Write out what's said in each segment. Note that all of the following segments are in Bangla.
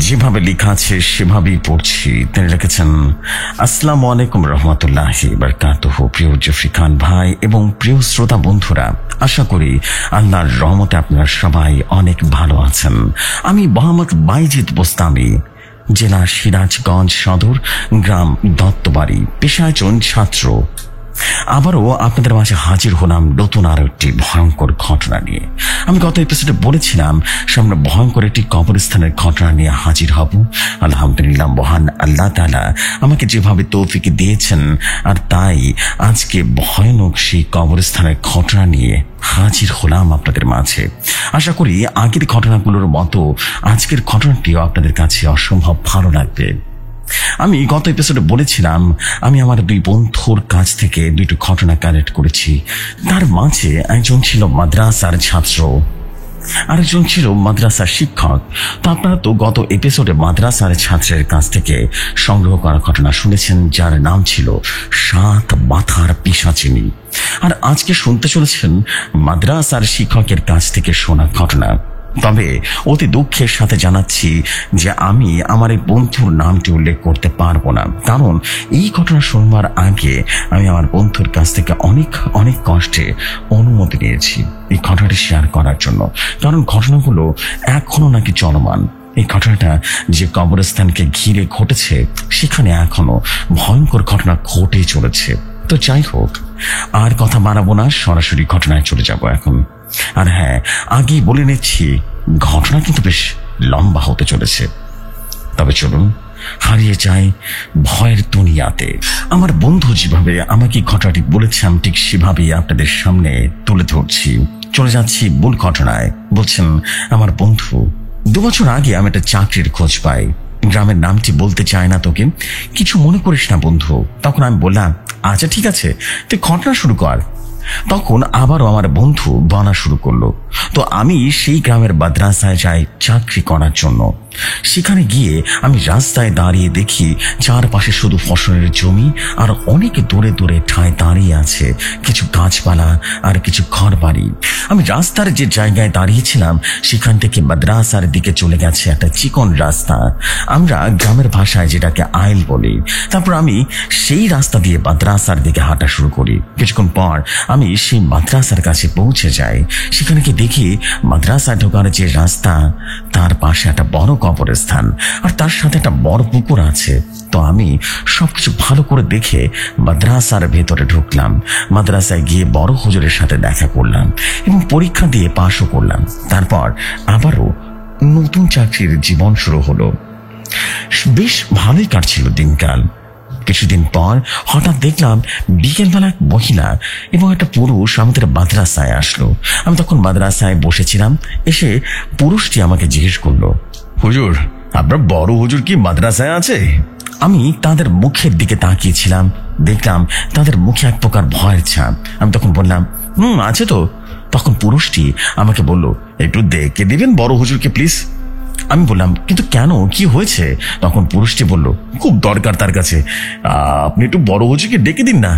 যেভাবে লেখা আছে সেভাবেই পড়ছি। তিনি লিখেছেন, আসসালামু আলাইকুম রহমতুল্লাহি বারাকাতুহু। প্রিয় জফরি খান ভাই এবং প্রিয় শ্রোতা বন্ধুরা, আশা করি আল্লাহর রহমতে আপনারা সবাই অনেক ভালো আছেন। আমি মোহাম্মদ বাইজিদ বোস্তামি, জেলা সিরাজগঞ্জ সদর, গ্রাম দত্তবাড়ি, পেশায় ছাত্র। আবারও আপনাদের মাঝে হাজির হলাম নতুন আরো একটি ভয়ঙ্কর ঘটনা নিয়ে। আমি গত এপিসোডে বলেছিলাম সামনে ভয়ঙ্কর একটি কবরস্থানের ঘটনা নিয়ে হাজির হব। আলহামদুলিল্লাহ, মহান আল্লাহ তাআলা আমাকে যেভাবে তৌফিক দিয়েছেন, আর তাই আজকে ভয়ানক সেই কবরস্থানের ঘটনা নিয়ে হাজির হলাম আপনাদের মাঝে। আশা করি আগের ঘটনাগুলোর মতো আজকের ঘটনাটিও আপনাদের কাছে অসম্ভব ভালো লাগবে। আমি গত এপিসোডে বলেছিলাম আমি আমার দুই বন্ধুর কাছ থেকে দুইটি ঘটনা কালেক্ট করেছি। তার মাঝে একজন ছিল মাদ্রাসার ছাত্র, আরেকজন ছিল মাদ্রাসার শিক্ষক। তো আপনারা তো গত এপিসোডে মাদ্রাসার ছাত্রের কাছ থেকে সংগ্রহ করা ঘটনা শুনেছেন, যার নাম ছিল 7 মাথার পিশাচিনী। আর আজকে শুনতে চলেছেন মাদ্রাসার শিক্ষকের কাছ থেকে শোনা ঘটনা। তবে অতি দুঃখের সাথে জানাচ্ছি যে আমি আমার এই বন্ধুর নামটি উল্লেখ করতে পারবো না, কারণ এই ঘটনা শুনবার আগে আমি আমার বন্ধুর কাছ থেকে অনেক অনেক কষ্টে অনুমতি নিয়েছি এই ঘটনাটি শেয়ার করার জন্য, কারণ ঘটনাগুলো এখনো নাকি চলমান। এই ঘটনাটা যে কবরস্থানকে ঘিরে ঘটেছে সেখানে এখনো ভয়ঙ্কর ঘটনা ঘটে চলেছে। তো যাই হোক, আর কথা বাড়াবো না, সরাসরি ঘটনায় চলে যাব এখন। আর হ্যাঁ, আগেই বলে নিচ্ছি ঘটনা কিন্তু বেশ লম্বা হতে চলেছে। তবে চলুন হারিয়ে যায় ভয়ের দুনিয়াতে। আমার বন্ধু যেভাবে আমাকে ঘটনাটি বলেছে আমি ঠিক সেভাবেই আপনাদের সামনে তুলে ধরছি। চলে যাচ্ছি মূল ঘটনায়। বলছেন আমার বন্ধু, 2 বছর আগে আমি একটা চাকরির খোঁজ পাই। গ্রামের নামটি বলতে চায় না তোকে, কিছু মনে করিস না বন্ধু। তখন আমি বললাম, আচ্ছা ঠিক আছে, তুই ঘটনা শুরু কর। তখন আবারও আমার বন্ধু বলা শুরু করলো। তো আমি সেই গ্রামের মাদ্রাসায় যাই চাকরি করার জন্য। সেখানে গিয়ে আমি রাস্তায় দাঁড়িয়ে দেখি চারপাশে শুধু ফসলের জমি, আর অনেক দূরে দূরে ঠায় দাঁড়িয়ে আছে কিছু গাছপালা আর কিছু ঘর বাড়ি। আমি রাস্তার যে জায়গায় দাঁড়িয়েছিলাম সেখান থেকে মাদ্রাসার দিকে চলে গেছে একটা চিকন রাস্তা, আমরা গ্রামের ভাষায় যেটাকে আইল বলি। তারপর আমি সেই রাস্তা দিয়ে মাদ্রাসার দিকে হাঁটা শুরু করি। কিছুক্ষণ পর আমি সেই মাদ্রাসার কাছে পৌঁছে যাই। সেখানে গিয়ে দেখি মাদ্রাসা ঢোকার যে রাস্তা তার পাশে একটা বড় কবরস্থান, আর তার সাথে একটা বড় পুকুর আছে। তো আমি সবকিছু ভালো করে দেখে মাদ্রাসার ভেতরে ঢুকলাম। মাদ্রাসায় গিয়ে বড় হুজুরের সাথে দেখা করলাম এবং পরীক্ষা দিয়ে পাশও করলাম। তারপর আবারও নতুন চাকরির জীবন শুরু হলো। বেশ ভালোই কাটছিল দিনকাল। কিছুদিন পর হঠাৎ দেখলাম বিকেলবেলা এক মহিলা এবং একটা পুরুষ আমাদের মাদ্রাসায় আসলো। আমি তখন মাদ্রাসায় বসেছিলাম। এসে পুরুষটি আমাকে জিজ্ঞেস করলো, হুজুর, আপনার বড় হুজুর কি মাদ্রাসায় আছে? আমি তাদের মুখের দিকে তাকিয়েছিলাম, দেখলাম তাদের মুখে এক প্রকার ভয়ের ছাপ। আমি তখন বললাম, আছে তো। তখন পুরুষটি আমাকে বলল, একটু দেখে দিবেন বড় হুজুরকে প্লিজ। আমি বললাম, কিন্তু কেন, কি হয়েছে? তখন পুরুষটি বলল, খুব দরকার তার কাছে, আপনি একটু বড় হুজুরকে ডেকে দিন না।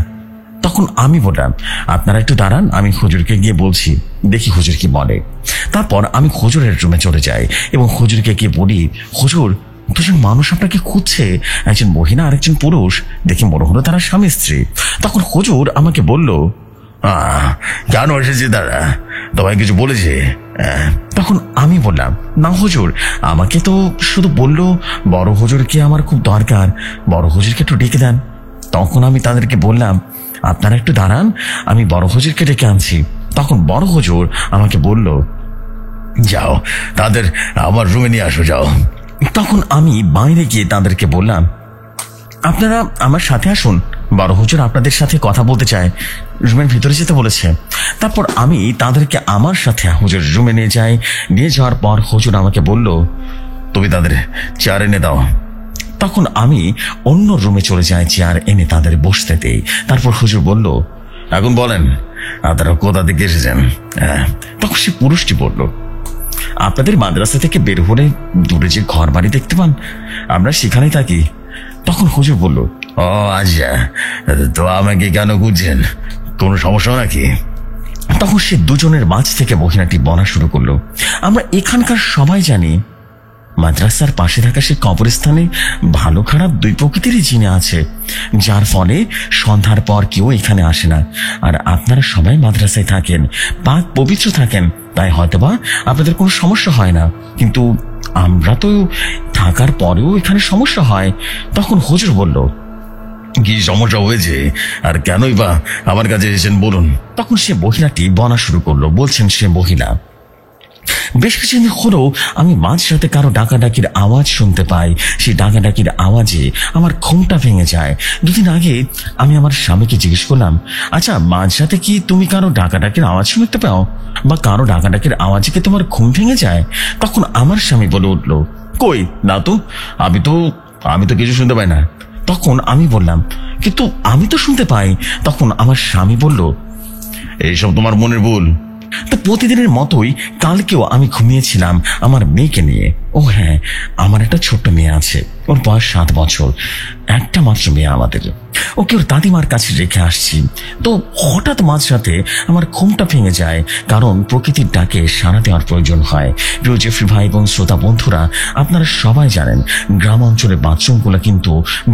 তখন আমি বললাম, আপনারা একটু দাঁড়ান, আমি হুজুরকে গিয়ে বলছি, দেখি হুজুর কি বলে। তারপর আমি হুজুরের রুমে চলে যাই এবং হুজুরকে গিয়ে বলি, হুজুর, দুজন মানুষ আপনাকে খুঁজছে, একজন মহিলা আর একজন পুরুষ। দেখি মনে হলো তারা স্বামী স্ত্রী। তখন হুজুর আমাকে বলল, কেন এসেছে তারা, তোমায় কিছু বলেছে? তখন আমি বললাম, না হুজুর, আমাকে তো শুধু বললো বড় হুজুরকে আমার খুব দরকার, বড় হুজুরকে একটু ডেকে দেন। তখন আমি তাদেরকে বললাম, আপনারা একটু দাঁড়ান, আমি বড় হুজুরকে ডেকে আনছি। তখন বড় হুজুর আমাকে বলল, যাও তাদের আমার রুমে নিয়ে আসো, যাও। তখন আমি বাইরে গিয়ে তাদেরকে বললাম, আপনারা আমার সাথে আসুন, বড় হুজুর আপনাদের সাথে কথা বলতে চায়, রুমের ভিতরে যেতে বলেছে। তারপর আমি তাদেরকে আমার সাথে হুজুর রুমে নিয়ে যাই। নিয়ে যাওয়ার পর হুজুর আমাকে বলল, তুমি তাদের চেয়ার এনে দাও। তখন আমি অন্য রুমে চলে যাই, চেয়ার এনে তাদের বসতে দেই। তারপর হুজুর বলল, এখন বলেন আপনারা কোথা থেকে এসেছেন? তখন সে পুরুষটি বলল, আপনাদের মাদ্রাসা থেকে বের হলে দূরে যে ঘর বাড়ি দেখতে পান, আমরা সেখানেই থাকি। তখন হুজুর বলল, ও আচ্ছা, তো আমাকে কেন খুঁজছেন, কোনো সমস্যা নাকি? তখন সে দুজনের মাঝ থেকে মহিলাটি বলা শুরু করলো, আমরা এখানকার সবাই জানি মাদ্রাসার পাশে থাকা সে কবরস্থানে ভালো খারাপ দুই প্রকৃতিরই জিনে আছে, যার ফলে সন্ধ্যার পর কেউ এখানে আসে না। আর আপনারা সবাই মাদ্রাসায় থাকেন, পাক পবিত্র থাকেন, তাই হয়তোবা আপনাদের কোনো সমস্যা হয় না, কিন্তু আমরা তো থাকার পরেও এখানে সমস্যা হয়। তখন হুজুর বলল, কি সমস্যা হয়েছে আর কেনই বা আমার কাছে এসেছেন বলুন। তখন সে মহিলাটি বলা শুরু করলো। বলছেন সে মহিলা, বেশ কিছুদিন হলো আমি মাঝরাতে কারো ডাকাডাকির আওয়াজ শুনতে পাই। সেই ডাকাডাকির আওয়াজে আমার ঘুমটা ভেঙে যায়। দুদিন আগে আমি আমার স্বামীকে জিজ্ঞেস করলাম, আচ্ছা মাঝরাতে কি তুমি কারো ডাকাডাকির আওয়াজ শুনতে পাও বা কারো ডাকাডাকির আওয়াজে কি তোমার ঘুম ভেঙে যায়? তখন আমার স্বামী বলে উঠল, কই না তো, আমি তো কিছু শুনতে পাই না। তখন আমি বললাম, কিন্তু আমি তো শুনতে পাই। তখন আমার স্বামী বলল, এইসব তোমার মনের ভুল। তো প্রতিদিনের মতোই কালকেও আমি ঘুমিয়েছিলাম আমার মেয়েকে নিয়ে। ও হ্যাঁ, আমার একটা ছোট্ট মেয়ে আছে, ওর বয়স 7 বছর, একটা মাত্র মেয়ে আমাদের। ওকে ওর দাদিমার কাছে রেখে আসছি। তো হঠাৎ মাঝরাতে আমার ঘুমটা ভেঙে যায়, কারণ প্রকৃতির ডাকে সাড়া দেওয়ার প্রয়োজন হয়। প্রিয় জেফরি ভাই এবং শ্রোতা বন্ধুরা, আপনারা সবাই জানেন গ্রাম অঞ্চলের বাথরুমগুলো কিন্তু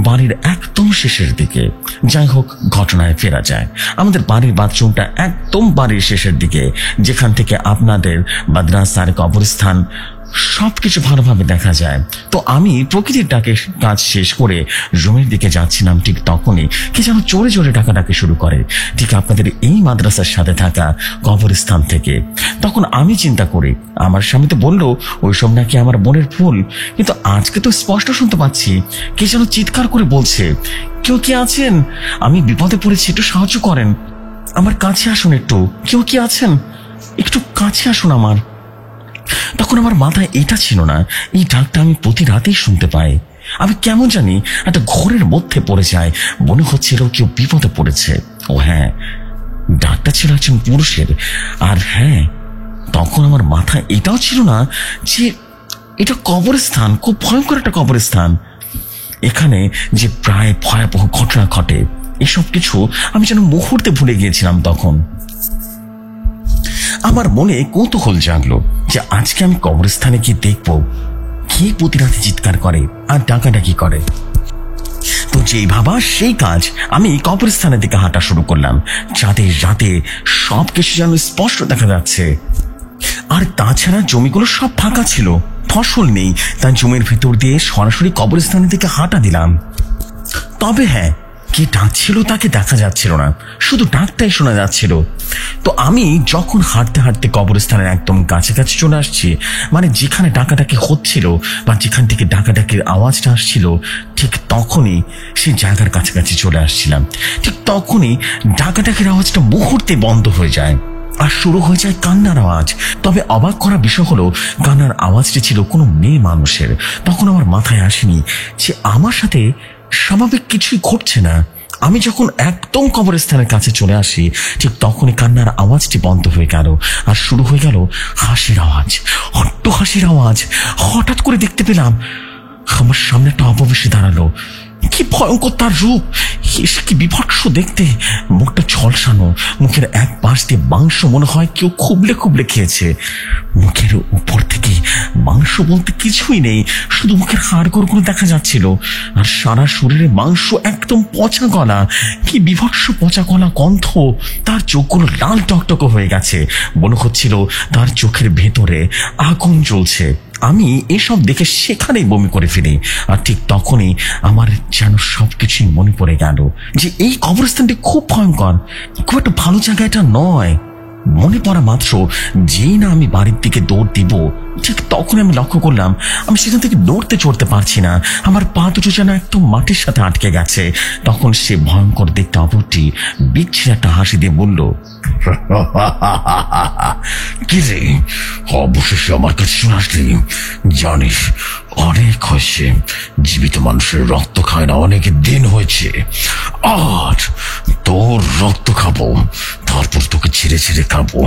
বাড়ির একদম শেষের দিকে। যাই হোক, ঘটনায় ফেরা যায়। আমাদের বাড়ির বাথরুমটা একদম বাড়ির শেষের দিকে, যেখান থেকে আপনাদের মাদ্রাসার কবরস্থান সবকিছু ভালোভাবে দেখা যায়। তো আমি প্রকৃতির ডাকে কাজ শেষ করে রুমের দিকে যাচ্ছিলাম, ঠিক তখনই কে যেন জোরে জোরে ডাকাডাকি শুরু করে, ঠিক আপনাদের এই মাদ্রাসার সাথে থাকা কবরস্থান থেকে। তখন আমি চিন্তা করি, আমার স্বামী তো বললো ওইসব নাকি আমার বোনের ভুল, কিন্তু আজকে তো স্পষ্ট শুনতে পাচ্ছি কে যেন চিৎকার করে বলছে, কেউ কি আছেন? আমি বিপদে পড়েছি, একটু সাহায্য করেন, আমার কাছে আসুন, একটু কেউ কি আছেন, একটু কাছে আসুন আমার। তখন আমার মাথায় এটা ছিল না, এই ডাকটা আমি প্রতি রাতেই শুনতে পাই। আমি কেমন জানি একটা ঘোরের মধ্যে পড়ে যায়, মনে হচ্ছিল কেউ বিপদে পড়েছে। ও হ্যাঁ, ডাকটা ছিল একজন পুরুষের। আর হ্যাঁ, তখন আমার মাথায় এটাও ছিল না যে এটা কবরস্থান, খুব ভয়ঙ্কর একটা কবরস্থান। এখানে যে প্রায় ভয়াবহ ঘটনা ঘটে, এসব কিছু আমি যেন মুহূর্তে ভুলে গিয়েছিলাম। তখন আমার মনে কৌতূহল জাগলো যে আজকে আমি কবরস্থানে গিয়ে দেখবো কে প্রতি রাতে চিৎকার করে আর ডাকাডাকি করে। তো যেই ভাবা সেই কাজ, আমি কবরস্থানের দিকে হাঁটা শুরু করলাম, যাতে রাতে সবকিছু যেন স্পষ্ট দেখা যাচ্ছে। আর তাছাড়া জমিগুলো সব ফাঁকা ছিল, ফসল নেই, তাই জমির ভেতর দিয়ে সরাসরি কবরস্থানের দিকে হাঁটা দিলাম। তবে হ্যাঁ, কে ডাকছিল তাকে দেখা যাচ্ছিল না, শুধু ডাকটাই শোনা যাচ্ছিল। তো আমি যখন হাঁটতে হাঁটতে কবরস্থানের একদম কাছাকাছি চলে আসছি, মানে যেখানে ডাকাডাকি হচ্ছিল বা যেখান থেকে ডাকাডাকির আওয়াজটা আসছিল, ঠিক তখনই সেই জায়গার কাছাকাছি চলে আসছিলাম। ঠিক তখনই ডাকাডাকির আওয়াজটা মুহূর্তে বন্ধ হয়ে যায় আর শুরু হয়ে যায় কান্নার আওয়াজ। তবে অবাক করা বিষয় হলো, কান্নার আওয়াজটি ছিল কোনো মেয়ে মানুষের। তখন আমার মাথায় আসেনি যে আমার সাথে স্বাভাবিক কিছুই ঘটছে না। আমি যখন একদম কবরস্থানের কাছে চলে আসি, ঠিক তখনই কান্নার আওয়াজটি বন্ধ হয়ে গেল আর শুরু হয়ে গেল হাসির আওয়াজ, হট্ট হাসির আওয়াজ। হঠাৎ করে দেখতে পেলাম আমার সামনে একটা অপবেশী দাঁড়ালো। কি ভয়ঙ্কর তার রূপ, কি বিভৎস দেখতে, মুখটা ঝলসানো, মুখের এক পাশ দিয়ে মাংস মনে হয় কেউ খুবলে খুবলে খেয়েছে। মুখের উপর থেকে মাংস বলতে কিছুই নেই, শুধু মুখের হাড়গোড়গুলো দেখা যাচ্ছিল, আর সারা শরীরে মাংস, একদম পচা গলা। কি বিভৎস পচা গলা গন্ধ। তার চোখগুলো লাল টকটকে হয়ে গেছে, মনে হচ্ছিল তার চোখের ভেতরে আগুন জ্বলছে। আমি এসব দেখে সেখানেই বমি করে ফেলি। আর ঠিক তখনই আমার যেন সবকিছুই মনে পড়ে গেল যে এই কবরস্থানটি খুব ভয়ঙ্কর, খুব একটা ভালো জায়গা এটা নয়। মনে পড়া মাত্র যেই না আমি বাড়ির দিকে দৌড় দিব, ঠিক তখন আমি লক্ষ্য করলাম আমি সেখান থেকে নড়তে চড়তে পারছি না, আমার পা দুটো যেন একদম মাটির সাথে আটকে গেছে। তখন সে ভয়ঙ্কর দেখতে অপরটি বিচ্ছিন্ন একটা হাসি দিয়ে বলল, কি রে, অবশেষে আমার কাছে চলে আসলি? জানিস অনেক হয়েছে, জীবিত মানুষের রক্ত খায় না অনেক দিন হয়েছে, আর তোর রক্ত খাবো, তারপর তোকে ছিঁড়ে ছিঁড়ে খাবো।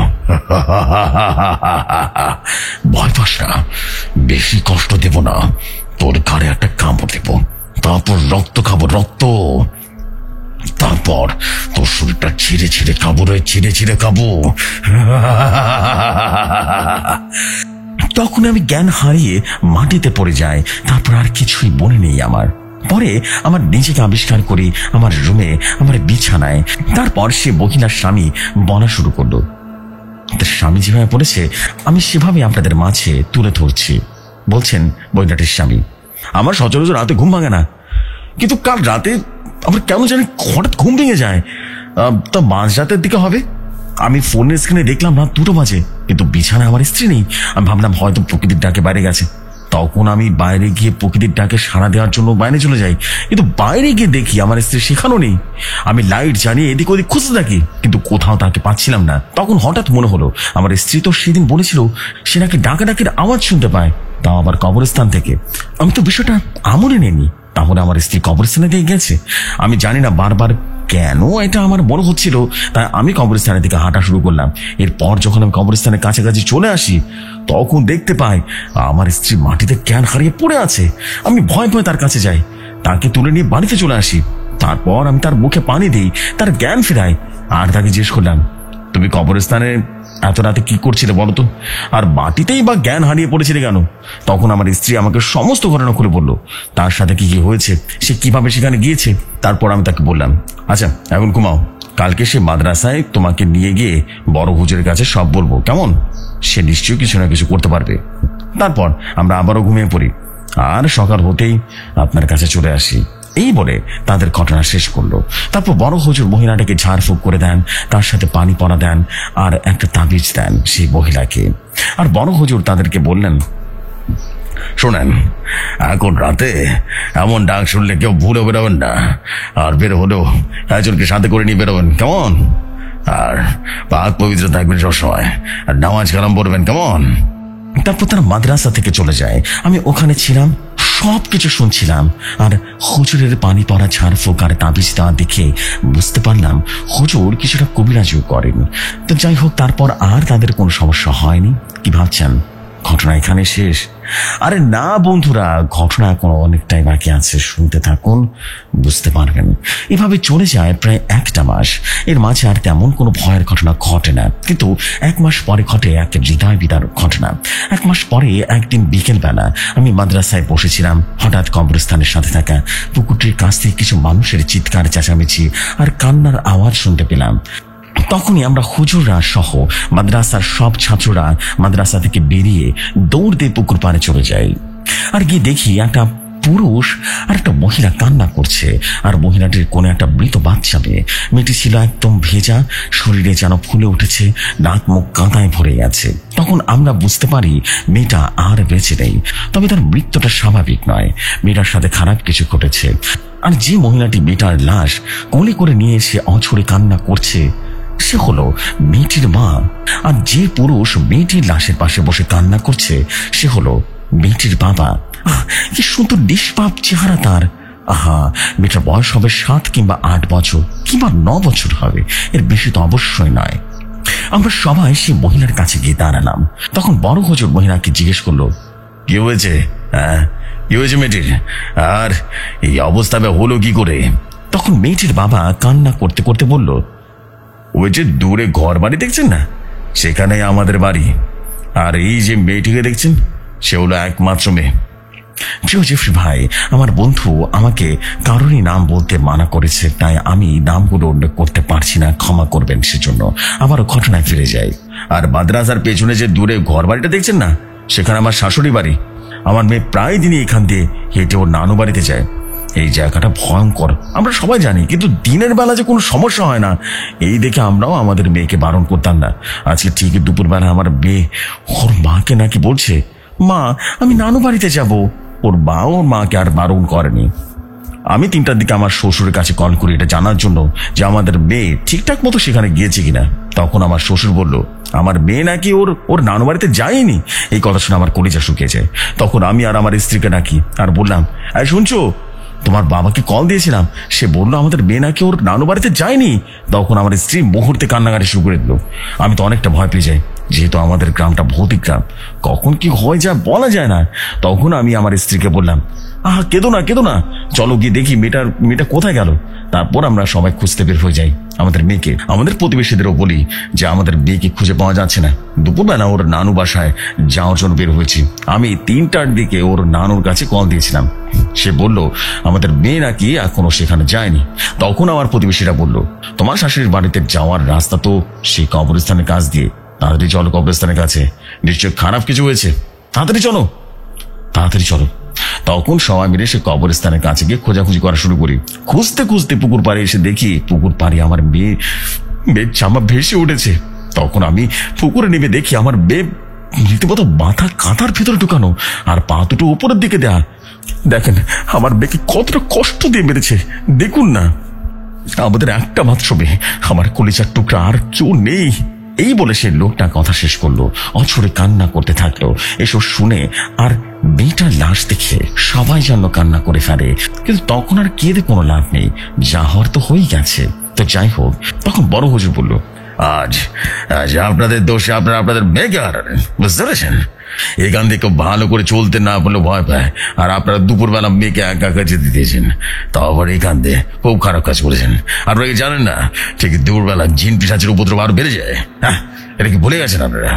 ভয় পাস না, বেশি কষ্ট দেব না, তোর ঘাড়ে একটা কামড় দেব, তারপর রক্ত খাবো, রক্ত, তারপর তোর শরীরটা ছিঁড়ে ছিঁড়ে খাবো রে, ছিঁড়ে ছিঁড়ে খাবো। তখন আমি জ্ঞান হারিয়ে মাটিতে পড়ে যাই। তারপর আর কিছুই মনে নেই আমার। পরে আমার নিজেকে আবিষ্কার করি আমার রুমে, আমার বিছানায়। তারপর সে মহিলার স্বামী বলা শুরু করলো। তার স্বামী যেভাবে বলেছে আমি সেভাবে আপনাদের মাঝে তুলে ধরছি। বলছেন মহিলাটির স্বামী, আমার সচরাচর রাতে ঘুম ভাঙে না, কিন্তু কাল রাতে আমার কেন জানি হঠাৎ ঘুম ভেঙে যায়। তা মাঝরাতের দিকে হবে। আমি ফোনের স্ক্রিনে দেখলাম রাত 2টো বাজে, কিন্তু বিছানায় আমার স্ত্রী নেই। আমি ভাবলাম হয়তো প্রকৃতির ডাকে বাইরে গেছে। তখন আমি বাইরে গিয়ে প্রকৃতির ডাকে সাড়া দেওয়ার জন্য বাইরে চলে যাই, কিন্তু বাইরে গিয়ে দেখি আমার স্ত্রী সেখানেও নেই। আমি লাইট জ্বালিয়ে এদিক ওদিক খুঁজতে থাকি, কিন্তু কোথাও তাকে পাচ্ছিলাম না। তখন হঠাৎ মনে হলো আমার স্ত্রী তো সেদিন বলেছিল সে নাকি ডাকাডাকির আওয়াজ শুনতে পায়, তাও আবার কবরস্থান থেকে। আমি তো বিষয়টা আমলে নেইনি। তাহলে আমার স্ত্রী কবরস্থানে দিয়ে গেছে। আমি জানি না বারবার কেন এটা আমার মনে হচ্ছিল, তাই আমি কবরস্থানের দিকে হাঁটা শুরু করলাম। এরপর যখন আমি কবরস্থানের কাছাকাছি চলে আসি, তখন দেখতে পাই আমার স্ত্রী মাটিতে জ্ঞান হারিয়ে পড়ে আছে। আমি ভয় ভয় তার কাছে যাই, তাকে তুলে নিয়ে বাড়িতে চলে আসি। তারপর আমি তার মুখে পানি দিই, তার জ্ঞান ফেরাই। আর তাকে জিজ্ঞেস করলাম, তুমি কবরস্থানে এত রাতে কি করছিলে বলতো, আর মাটিতেই বা জ্ঞান হারিয়ে পড়েছিলে কেন? তখন আমার স্ত্রী আমাকে সমস্ত ঘটনা খুলে বলল, তার সাথে কি কি হয়েছে, সে কিভাবে সেখানে গিয়েছে। তারপর আমি তাকে বললাম, আচ্ছা এখন ঘুমাও, কালকে সে মাদ্রাসায় তোমাকে নিয়ে গিয়ে বড় হুজুরের কাছে সব বলবো, কেমন? সে নিশ্চয়ই কিছু না কিছু করতে পারবে। তারপর আমরা আবারও ঘুমিয়ে পড়ি, আর সকাল হতেই আপনার কাছে চলে আসি। এই বলে তাদের ঘটনা শেষ করলো। তারপর বড় হুজুর মহিলাটাকে ঝাড়ফুঁক করে দেন, তার সাথে পানি পড়া দেন, আর একটা তাবিজ দেন সেই মহিলাকে। আর বড় হুজুর তাদেরকে বললেন, শোনেন, এখন রাতে এমন ডাক শুনলে কেউ ভুলে বেরোবেন না, আর বের হলেও একজনকে সাথে করে নিয়ে বেরোবেন, কেমন? আর পাক পবিত্র থাকবেন সবসময়, আর নামাজ কালাম পড়বেন, কেমন? তারপর তারা মাদ্রাসা থেকে চলে যায়। আমি ওখানে ছিলাম, সবকিছু শুনছিলাম। আর হুজুরের পানি পড়া ঝাড়ফুঁক আর তাবিজ দেওয়া দেখে বুঝতে পারলাম হুজুর কিছুটা কবিরাজও করেন। তো যাই হোক, তারপর আর তাদের কোনো সমস্যা হয়নি। কি ভাবছেন ঘটনা এখানে শেষ? আরে না বন্ধুরা, ঘটনা এখন অনেকটাই বাকি আছে, শুনতে থাকুন, বুঝতে পারবেন। এভাবে চলে যায় প্রায় 1টা মাস। এর মাঝে আর তেমন কোনো ভয়ের ঘটনা ঘটে না, কিন্তু 1 মাস পরে ঘটে এক হৃদয় বিদারক ঘটনা। 1 মাস পরে একদিন বিকেল বেলা আমি মাদ্রাসায় বসেছিলাম। হঠাৎ কবরস্থানের সাথে থাকা পুকুরটির কাছ থেকে কিছু মানুষের চিৎকার, চেঁচামেচি আর কান্নার আওয়াজ শুনতে পেলাম। তখনই আমরা হুজুররা সহ মাদ্রাসার সব ছাত্ররা মাদ্রাসা থেকে বেরিয়ে দৌড় দিয়ে পুকুর পাড়ে চলে যাই। আর গিয়ে দেখি একটা পুরুষ আর একটা মহিলা কান্না করছে, আর মহিলাটির কোনে একটা মৃত বাচ্চা মেয়ে। মেয়েটি ছিল একদম ভেজা, শরীরে যেন ফুলে উঠেছে, নাক মুখ কাঁদায় ভরে আছে। তখন আমরা বুঝতে পারি মেয়েটা আর বেঁচে নেই, তবে তার মৃত্যুটা স্বাভাবিক নয়, মেয়েটার সাথে খারাপ কিছু ঘটেছে। আর যে মহিলাটি মেয়েটার লাশ কোলে করে নিয়ে এসে অঝরে কান্না করছে, সে হলো মেয়েটির মা। আর যে পুরুষ মেয়েটির লাশের পাশে বসে কান্না করছে, সে হলো মেয়েটির বাবা। কি সুন্দর নিষ্পাপ চেহারা তার। আহা, মেয়েটার বয়স হবে 7 কিংবা 8 বছর, কিংবা 9 বছর হবে, এর বেশি তো অবশ্যই নয়। আমরা সবাই সে মহিলার কাছে গিয়ে দাঁড়ালাম। তখন বড় হুজুর মহিলাকে জিজ্ঞেস করলো, কি হয়েছে? কি হয়েছে মেয়েটির, আর এই অবস্থা হলো কি করে? তখন মেয়েটির বাবা কান্না করতে করতে বলল, ওই যে দূরে ঘর বাড়ি দেখছেন না, সেখানে আমাদের বাড়ি। আর এই যে মেয়েটিকে দেখছেন, সে হলো একমাত্র মেয়ে। প্রিয় জেফরি ভাই, আমার বন্ধু আমাকে কারোরই নাম বলতে মানা করেছে, তাই আমি নামগুলো উল্লেখ করতে পারছি না, ক্ষমা করবেন সেজন্য। আবারও ঘটনায় ফিরে যাই। আর মাদ্রাসার পেছনে যে দূরে ঘর বাড়িটা দেখছেন না, সেখানে আমার শাশুড়ি বাড়ি। আমার মেয়ে প্রায় দিনই এখান দিয়ে হেঁটে ওর নানু বাড়িতে যায়। এই জায়গাটা ভয়ঙ্কর আমরা সবাই জানি, কিন্তু দিনের বেলা যে কোনো সমস্যা হয় না, এই দেখে আমরাও আমাদের মেয়েকে বারণ করতাম না। আজকে ঠিক দুপুরবেলা আমার মেয়ে ওর মাকে নাকি বলছে, মা আমি নানু বাড়িতে যাব। ওর মা ওর মাকে আর বারণ করেনি। আমি 3টার দিকে আমার শ্বশুরের কাছে কল করি এটা জানার জন্য যে আমাদের মেয়ে ঠিকঠাক মতো সেখানে গিয়েছে কিনা। তখন আমার শ্বশুর বলল, আমার মেয়ে নাকি ওর নানু বাড়িতে যায়নি। এই কথা শুনে আমার কলিজা শুকিয়ে যায়। তখন আমি আর আমার স্ত্রীকে ডাকি আর বললাম, এই শুনছো, তোমার বাবাকে কল দিয়েছিলাম, সে বললো আমাদের মেয়ে নাকি ওর নানু বাড়িতে যায়নি। তখন আমার স্ত্রী মুহূর্তে কান্নাকাটি শুরু করে দিল। আমি তো অনেকটা ভয় পেয়ে যাই, যেহেতু আমাদের গ্রামটা ভৌতিক গ্রাম, কখন কি হয়ে যায় বলা যায় না। তখন আমি আমার স্ত্রীকে বললাম, কেঁদো না, চলো গিয়ে দেখি মেয়েটা কোথায় গেল। তারপর আমরা সবাই খুঁজতে বের হয়ে যাই আমাদের মেয়েকে। আমাদের প্রতিবেশীদেরও বলি যে আমাদের মেয়েকে খুঁজে পাওয়া যাচ্ছে না। দুপুরবেলা ওর নানু বাসায় যাওয়ার জন্য বের হয়েছি। আমি 3টার দিকে ওর নানুর কাছে কল দিয়েছিলাম। সে বলল আমাদের মেয়ে নাকি এখনো সেখানে যায়নি। তখন আমার প্রতিবেশীরা বলল, তোমার শাশুড়ির বাড়িতে যাওয়ার রাস্তা তো সেই কবরস্থানের কাছ দিয়ে, তাড়াতাড়ি চলো কবরস্থানের কাছে, নিশ্চয় খারাপ কিছু হয়েছে, তাড়াতাড়ি চলো। তখন সবাই মিলে সে কবরস্থানের কাছে গিয়ে খোঁজাখুঁজি করা শুরু করি। খুঁজতে পুকুর পাড়ে এসে দেখি পুকুর পাড়ে আমার মেয়ের জামা ভেসে উঠেছে। তখন আমি পুকুরে নেমে দেখি আমার মেয়ে রীতিমতো মাথা কাঁথার ভেতরে ঢুকানো আর পা দুটো উপরের দিকে দেয়া। দেখেন আমার মেয়েকে কতটা কষ্ট দিয়ে মেরেছে, দেখুন না। আমাদের একটা মাত্র মেয়ে, আমার কলিজার টুকরা, আর কেউ নেই। এই বলে সে লোকটা কথা শেষ করলো, অঝরে কান্না করতে থাকলো। এসব শুনে আর মেয়েটার লাশ দেখে সবাই যেন কান্না করে ফেলে। কিন্তু তখন আর কেঁদে কোনো লাভ নেই, যা হওয়ার তো হয়ে গেছে। তো যাই হোক, তখন বড় হুজুর বলল, আজ আপনাদের দোষে আপনাদের মেয়েকে হারালেন, বুঝতে পেরেছেন? এখান থেকে খুব ভালো করে চলতে না বলে ভয় পায়, আর আপনারা দুপুরবেলা মেয়েকে একা যেতে দিয়েছেন, তাও আবার এখান দিয়ে খুব খারাপ কাজ করেছেন। আপনারা কি জানেন না ঠিক দুপুরবেলা জিন পিশাচের উপদ্রব আরো বেড়ে যায়? হ্যাঁ, এটা কি ভুলে গেছেন আপনারা?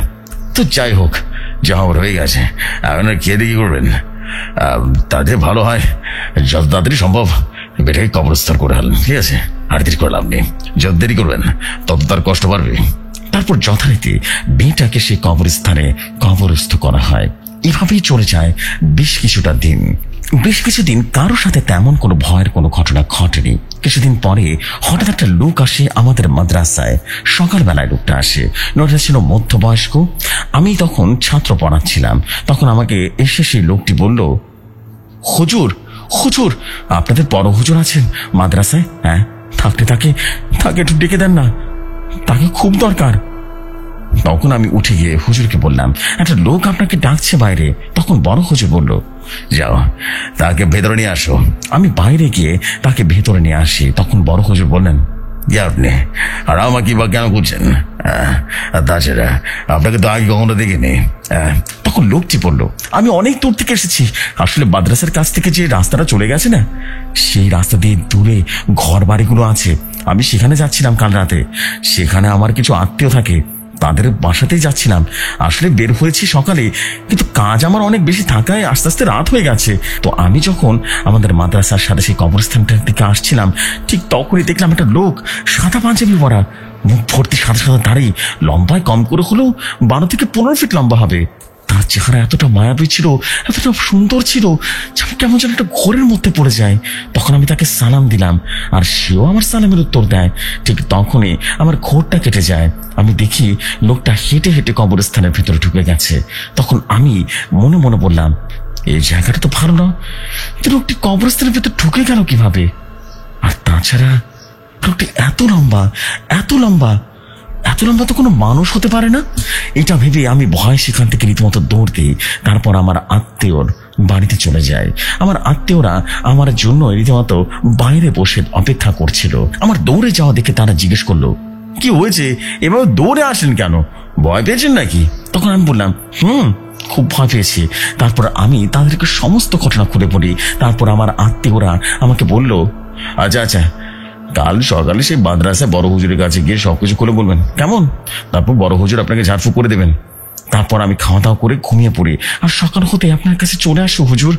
তো যাই হোক, যা হওয়ার হয়ে গেছে, আপনারা খেয়ে দিয়ে কি করবেন? তাদের ভালো হয় যত তাড়াতাড়ি সম্ভব বেটাকে কবরস্থ করে ফেলেন, ঠিক আছে? আর দেরি করে লাভ নেই, যত দেরি করবেন তত তার কষ্ট বাড়বে। তারপর যথারীতি মেয়েটাকে সেই কবরস্থানে কবরস্থ করা হয়। এভাবেই চলে যায় বেশ কিছুদিন কারোর সাথে তেমন কোনো ভয়ের কোনো ঘটনা ঘটেনি। কিছুদিন পরে হঠাৎ একটা লোক আসে আমাদের মাদ্রাসায়। সকালবেলায় লোকটা আসে, লোকটা ছিল মধ্যবয়স্ক। আমি তখন ছাত্র পড়াচ্ছিলাম। তখন আমাকে এসে সেই লোকটি বলল, হুজুর আপনাদের বড় হুজুর আছেন মাদ্রাসায়? হ্যাঁ, তাকে একটু ডেকে দেন না, তাকে খুব দরকার। তখন আমি উঠে গিয়ে হুজুরকে বললাম, একটা লোক আপনাকে ডাকছে বাইরে। তখন বড় হুজুর বলল, যাও তাকে ভেতরে নিয়ে আসো। আমি বাইরে গিয়ে তাকে ভেতরে নিয়ে আসি। তখন বড় হুজুর বললেন, আপনি আর আমাকে বা কেন করছেন? তাছাড়া আপনাকে তো আগে কখনো দেখিনি। তখন লোকটি বলল, আমি অনেক দূর থেকে এসেছি। আসলে মাদ্রাসার কাছ থেকে যে রাস্তাটা চলে গেছে না, সেই রাস্তা দিয়ে দূরে ঘর বাড়িগুলো আছে। আমি সেখানে যাচ্ছিলাম কাল রাতে। সেখানে আমার কিছু আত্মীয় থাকে, তাদের বাসাতেই যাচ্ছিলাম। আসলে বের হয়েছি সকালে, কিন্তু কাজ আমার অনেক বেশি থাকায় আস্তে আস্তে রাত হয়ে গেছে। তো আমি যখন আমাদের মাদ্রাসার সাথে সেই কবরস্থানটার দিকে আসছিলাম, ঠিক তখনই দেখলাম একটা লোক সাদা পাঞ্জাবি পরা, মুখ ভর্তি সাদা দাড়ি, লম্বায় কম করে হলেও 12 থেকে 15 ফিট লম্বা হবে। তার চেহারা এতটা মায়াবী ছিল, এতটা সুন্দর ছিল, কেমন যেন একটা ঘোরের মধ্যে পড়ে যায়। তখন আমি তাকে সালাম দিলাম, আর সেও আমার সালামের উত্তর দেয়। ঠিক তখনই আমার ঘোরটা কেটে যায়। আমি দেখি লোকটা হেঁটে হেঁটে কবরস্থানের ভিতরে ঢুকে গেছে। তখন আমি মনে মনে বললাম, এই জায়গাটা তো ভালো না, কিন্তু লোকটি কবরস্থানের ভিতরে ঢুকে গেল কিভাবে? আর তাছাড়া লোকটি এত লম্বা তো কোনো মানুষ হতে পারে না। এটা ভেবে আমি ভয় সেখান থেকে রীতিমতো দৌড় দিই। তারপর আমার আত্মীয়র বাড়িতে চলে যায়। আমার আত্মীয়রা আমার জন্য রীতিমতো বাইরে বসে অপেক্ষা করছিল। আমার দৌড়ে যাওয়া দেখে তারা জিজ্ঞেস করলো, কি হয়েছে, এভাবে দৌড়ে আসেন কেন, ভয় পেয়েছেন নাকি? তখন আমি বললাম, খুব ভয় পেয়েছি। তারপর আমি তাদেরকে সমস্ত ঘটনা খুলে পড়ি। তারপর আমার আত্মীয়রা আমাকে বলল, আচ্ছা, কাল সকালে সেই মাদ্রাসায় বড় হুজুরের কাছে গিয়ে সবকিছু খুলে বলবেন, কেমন? তারপর বড় হুজুর আপনাকে ঝাড়ফুঁক করে দেবেন। তারপর আমি খাওয়া দাওয়া করে ঘুমিয়ে পড়ি, আর সকাল হতে আপনার কাছে চলে আসো হুজুর।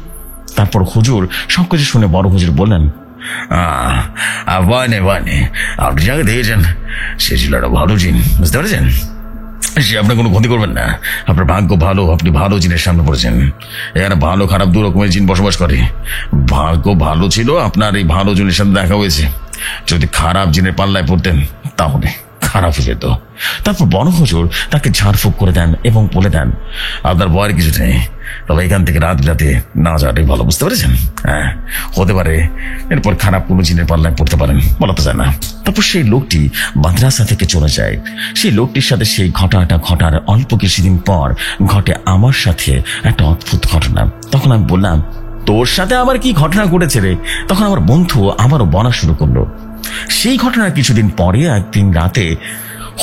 তারপর হুজুর সবকিছু শুনে বড় হুজুর বললেন, আপনি যাকে দেখেছেন সে ছিল একটা ভালো জিন, বুঝতে পেরেছেন? সে আপনার কোনো ক্ষতি করবেন না। আপনার ভাগ্য ভালো, আপনি ভালো জিনের সামনে পড়েছেন। এখানে ভালো খারাপ দু রকমের জিন বসবাস করে। ভাগ্য ভালো ছিল, আপনার এই ভালো জিনের সাথে দেখা হয়েছে। যদি খারাপ জিনের পাল্লায় পড়তেন তাহলে খারাপ হয়ে যেত। তারপর বড় হুজুর তাকে ঝাড়ফুঁক করে দেন এবং বলে দেন, আপনার ভয়ের কিছু নেই, তবে এখান থেকে রাত রাতে না যাওয়াটাই ভালো, বুঝতে পেরেছেন? হ্যাঁ, হতে পারে এরপর খারাপ কোনো জিনের পাল্লায় পড়তে পারেন, বলা তো যায় না। তারপর সেই লোকটি মাদ্রাসা থেকে চলে যায়। সেই লোকটির সাথে সেই ঘটনাটা ঘটার অল্প কিছুদিন পর ঘটে আমার সাথে একটা অদ্ভুত ঘটনা। তখন আমি বললাম, তোর সাথে আবার কি ঘটনা ঘটেছে রে? তখন আমার বন্ধু আবারও বলা শুরু করলো। সেই ঘটনার কিছুদিন পরে একদিন রাতে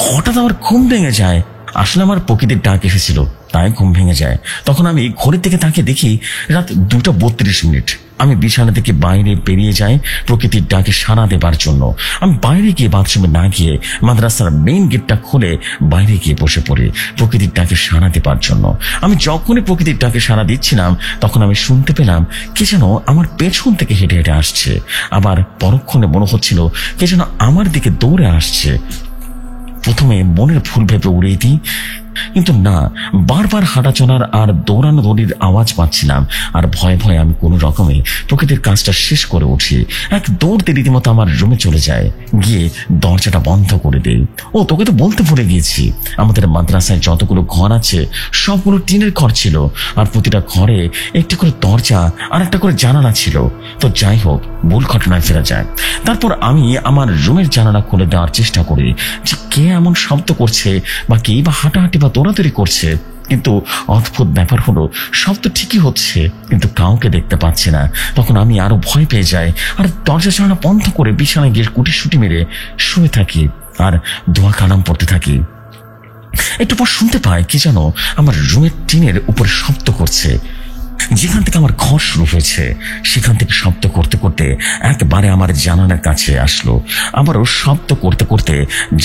হঠাৎ আমার ঘুম ভেঙে যায়। আসলে আমার প্রকৃতির ডাক এসেছিল, তাই ঘুম ভেঙে যায়। তখন আমি ঘড়ির দিকে তাকিয়ে দেখি রাত 2:32। আমি বিছানা থেকে বাইরে বেরিয়ে যাই প্রকৃতির ডাকে সাড়া দেবার জন্য। আমি বাইরে গিয়ে বাথরুমে না গিয়ে মাদ্রাসার মেইন গেটটা খুলে বাইরে গিয়ে বসে পড়ি প্রকৃতির ডাকে সাড়া দেবার জন্য। আমি যখনই প্রকৃতির ডাকে সাড়া দিচ্ছিলাম তখন আমি শুনতে পেলাম কে যেন আমার পেছন থেকে হেঁটে হেঁটে আসছে। আবার পরক্ষণে মনে হচ্ছিল কে যেন আমার দিকে দৌড়ে আসছে। প্রথমে মনের ভুল ভেবে উড়িয়ে দিই, কিন্তু না, বারবার হাঁটা চলার আর দৌড়ানো দৌড়ির আওয়াজ পাচ্ছিলাম। আর ভয়ে ভয়ে আমি কোনো রকমে প্রকৃতির কাজটা শেষ করে উঠি। এক দৌড়তে রীতিমতো আমার রুমে চলে যায়, গিয়ে দরজাটা বন্ধ করে দেই। ও, তোকে তো বলতে ভুলে গিয়েছি, আমাদের মাদ্রাসায় যতগুলো ঘর আছে সবগুলো টিনের ঘর ছিল, আর প্রতিটা ঘরে একটি করে দরজা আর একটা করে জানালা ছিল। তো যাই হোক, ভুল ঘটনায় ফেরা যায়। তারপর আমি আমার রুমের জানালা খুলে দেওয়ার চেষ্টা করি যে কে এমন শব্দ করছে বা কে বা হাঁটাহাঁটি বা দৌড়াদৌড়ি করছে। কিন্তু অদ্ভুত ব্যাপার হলো, শব্দ ঠিকই হচ্ছে কিন্তু কাউকে দেখতে পাচ্ছি না। তখন আমি আরো ভয় পেয়ে যাই আর দরজা জানালা বন্ধ করে বিছানায় গিয়ে কুটি মেরে শুয়ে থাকি আর দোয়া কালাম পড়তে থাকি। একটু পর শুনতে পাই কি যেন আমার রুমের টিনের উপরে শব্দ করছে। যেখান থেকে আমার ঘর শুরু হয়েছে সেখান থেকে শব্দ করতে করতে একবারে আমার জানালার কাছে আসলো। আবারও শব্দ করতে করতে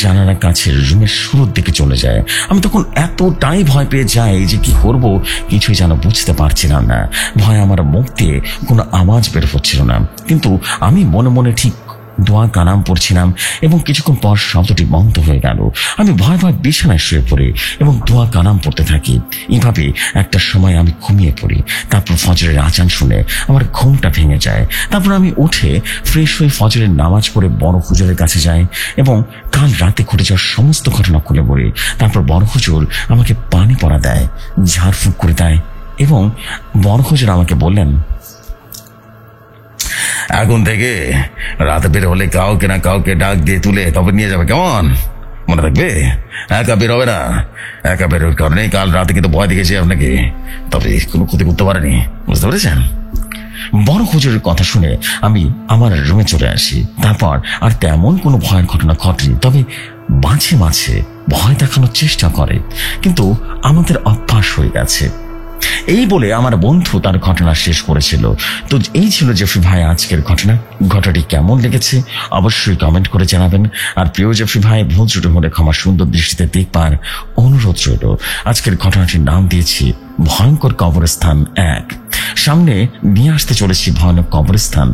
জানালার কাছে রুমের শুরুর দিকে চলে যায়। আমি তখন এতটাই ভয় পেয়ে যাই যে কি করব কিছুই যেন বুঝতে পারছিলাম না। ভয় আমার মুখ দিয়ে কোনো আওয়াজ বের হচ্ছিল না, কিন্তু আমি মনে মনে ঠিক দোয়া কালাম পড়ছিলাম এবং কিছুক্ষণ পর শব্দটি বন্ধ হয়ে গেল। আমি ভয় ভয় বিছানায় শুয়ে পড়ি এবং দোয়া কালাম পড়তে থাকি। এইভাবে একটা সময় আমি ঘুমিয়ে পড়ি। তারপর ফজরের আজান শুনে আমার ঘুমটা ভেঙে যায়। তারপর আমি উঠে ফ্রেশ হয়ে ফজরের নামাজ পড়ে বড় হুজুরের কাছে যাই এবং কাল রাতে ঘটে যাওয়ার সমস্ত ঘটনা খুলে বলি। তারপর বড় হুজুর আমাকে পানি পড়া দেয়, ঝাড়ফুঁক করে দেয় এবং বড় হুজুর আমাকে বললেন, এখন থেকে রাতে বের হলে কাউকে না কাউকে ডাক দিয়ে তুলে তবে নিয়ে যাবে, কেমন? মনে রাখবে, একা বের হবে না। একা বেরোর কারণে কাল রাতে কিন্তু ভয় দেখেছি আপনাকে, তবে কোনো ক্ষতি করতে পারেনি, বুঝতে পেরেছেন? বড় হুজুরের কথা শুনে আমি আমার রুমে চলে আসি। তারপর আর তেমন কোনো ভয়ের ঘটনা ঘটেনি, তবে মাঝে মাঝে ভয় দেখানোর চেষ্টা করে, কিন্তু আমাদের অভ্যাস হয়ে গেছে। এই বলে আমার বন্ধু তার ঘটনা শেষ করেছিল। তো এই ছিল জেফরি ভাই আজকের ঘটনা। ঘটনাটি কেমন লেগেছে অবশ্যই কমেন্ট করে জানাবেন। আর প্রিয় জেফরি ভাই, ভুল ত্রুটি হলে ক্ষমা সুন্দর দৃষ্টিতে দেখবার অনুরোধ রইল। আজকের ঘটনাটির নাম দিয়েছি ভয়ঙ্কর কবরস্থান 1। সামনে নিয়ে আসতে চলেছি ভয়ানক কবরস্থান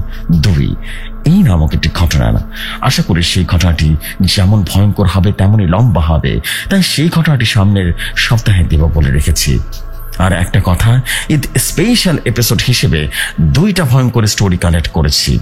2, এই নামক একটি ঘটনা। আশা করি সেই ঘটনাটি যেমন ভয়ঙ্কর হবে তেমনই লম্বা হবে, তাই সেই ঘটনাটি সামনের সপ্তাহে দেব বলে রেখেছি। আর একটা কথা, ঈদ স্পেশাল এপিসোড হিসেবে 2টা ভয়ঙ্কর স্টোরি কালেক্ট করেছি।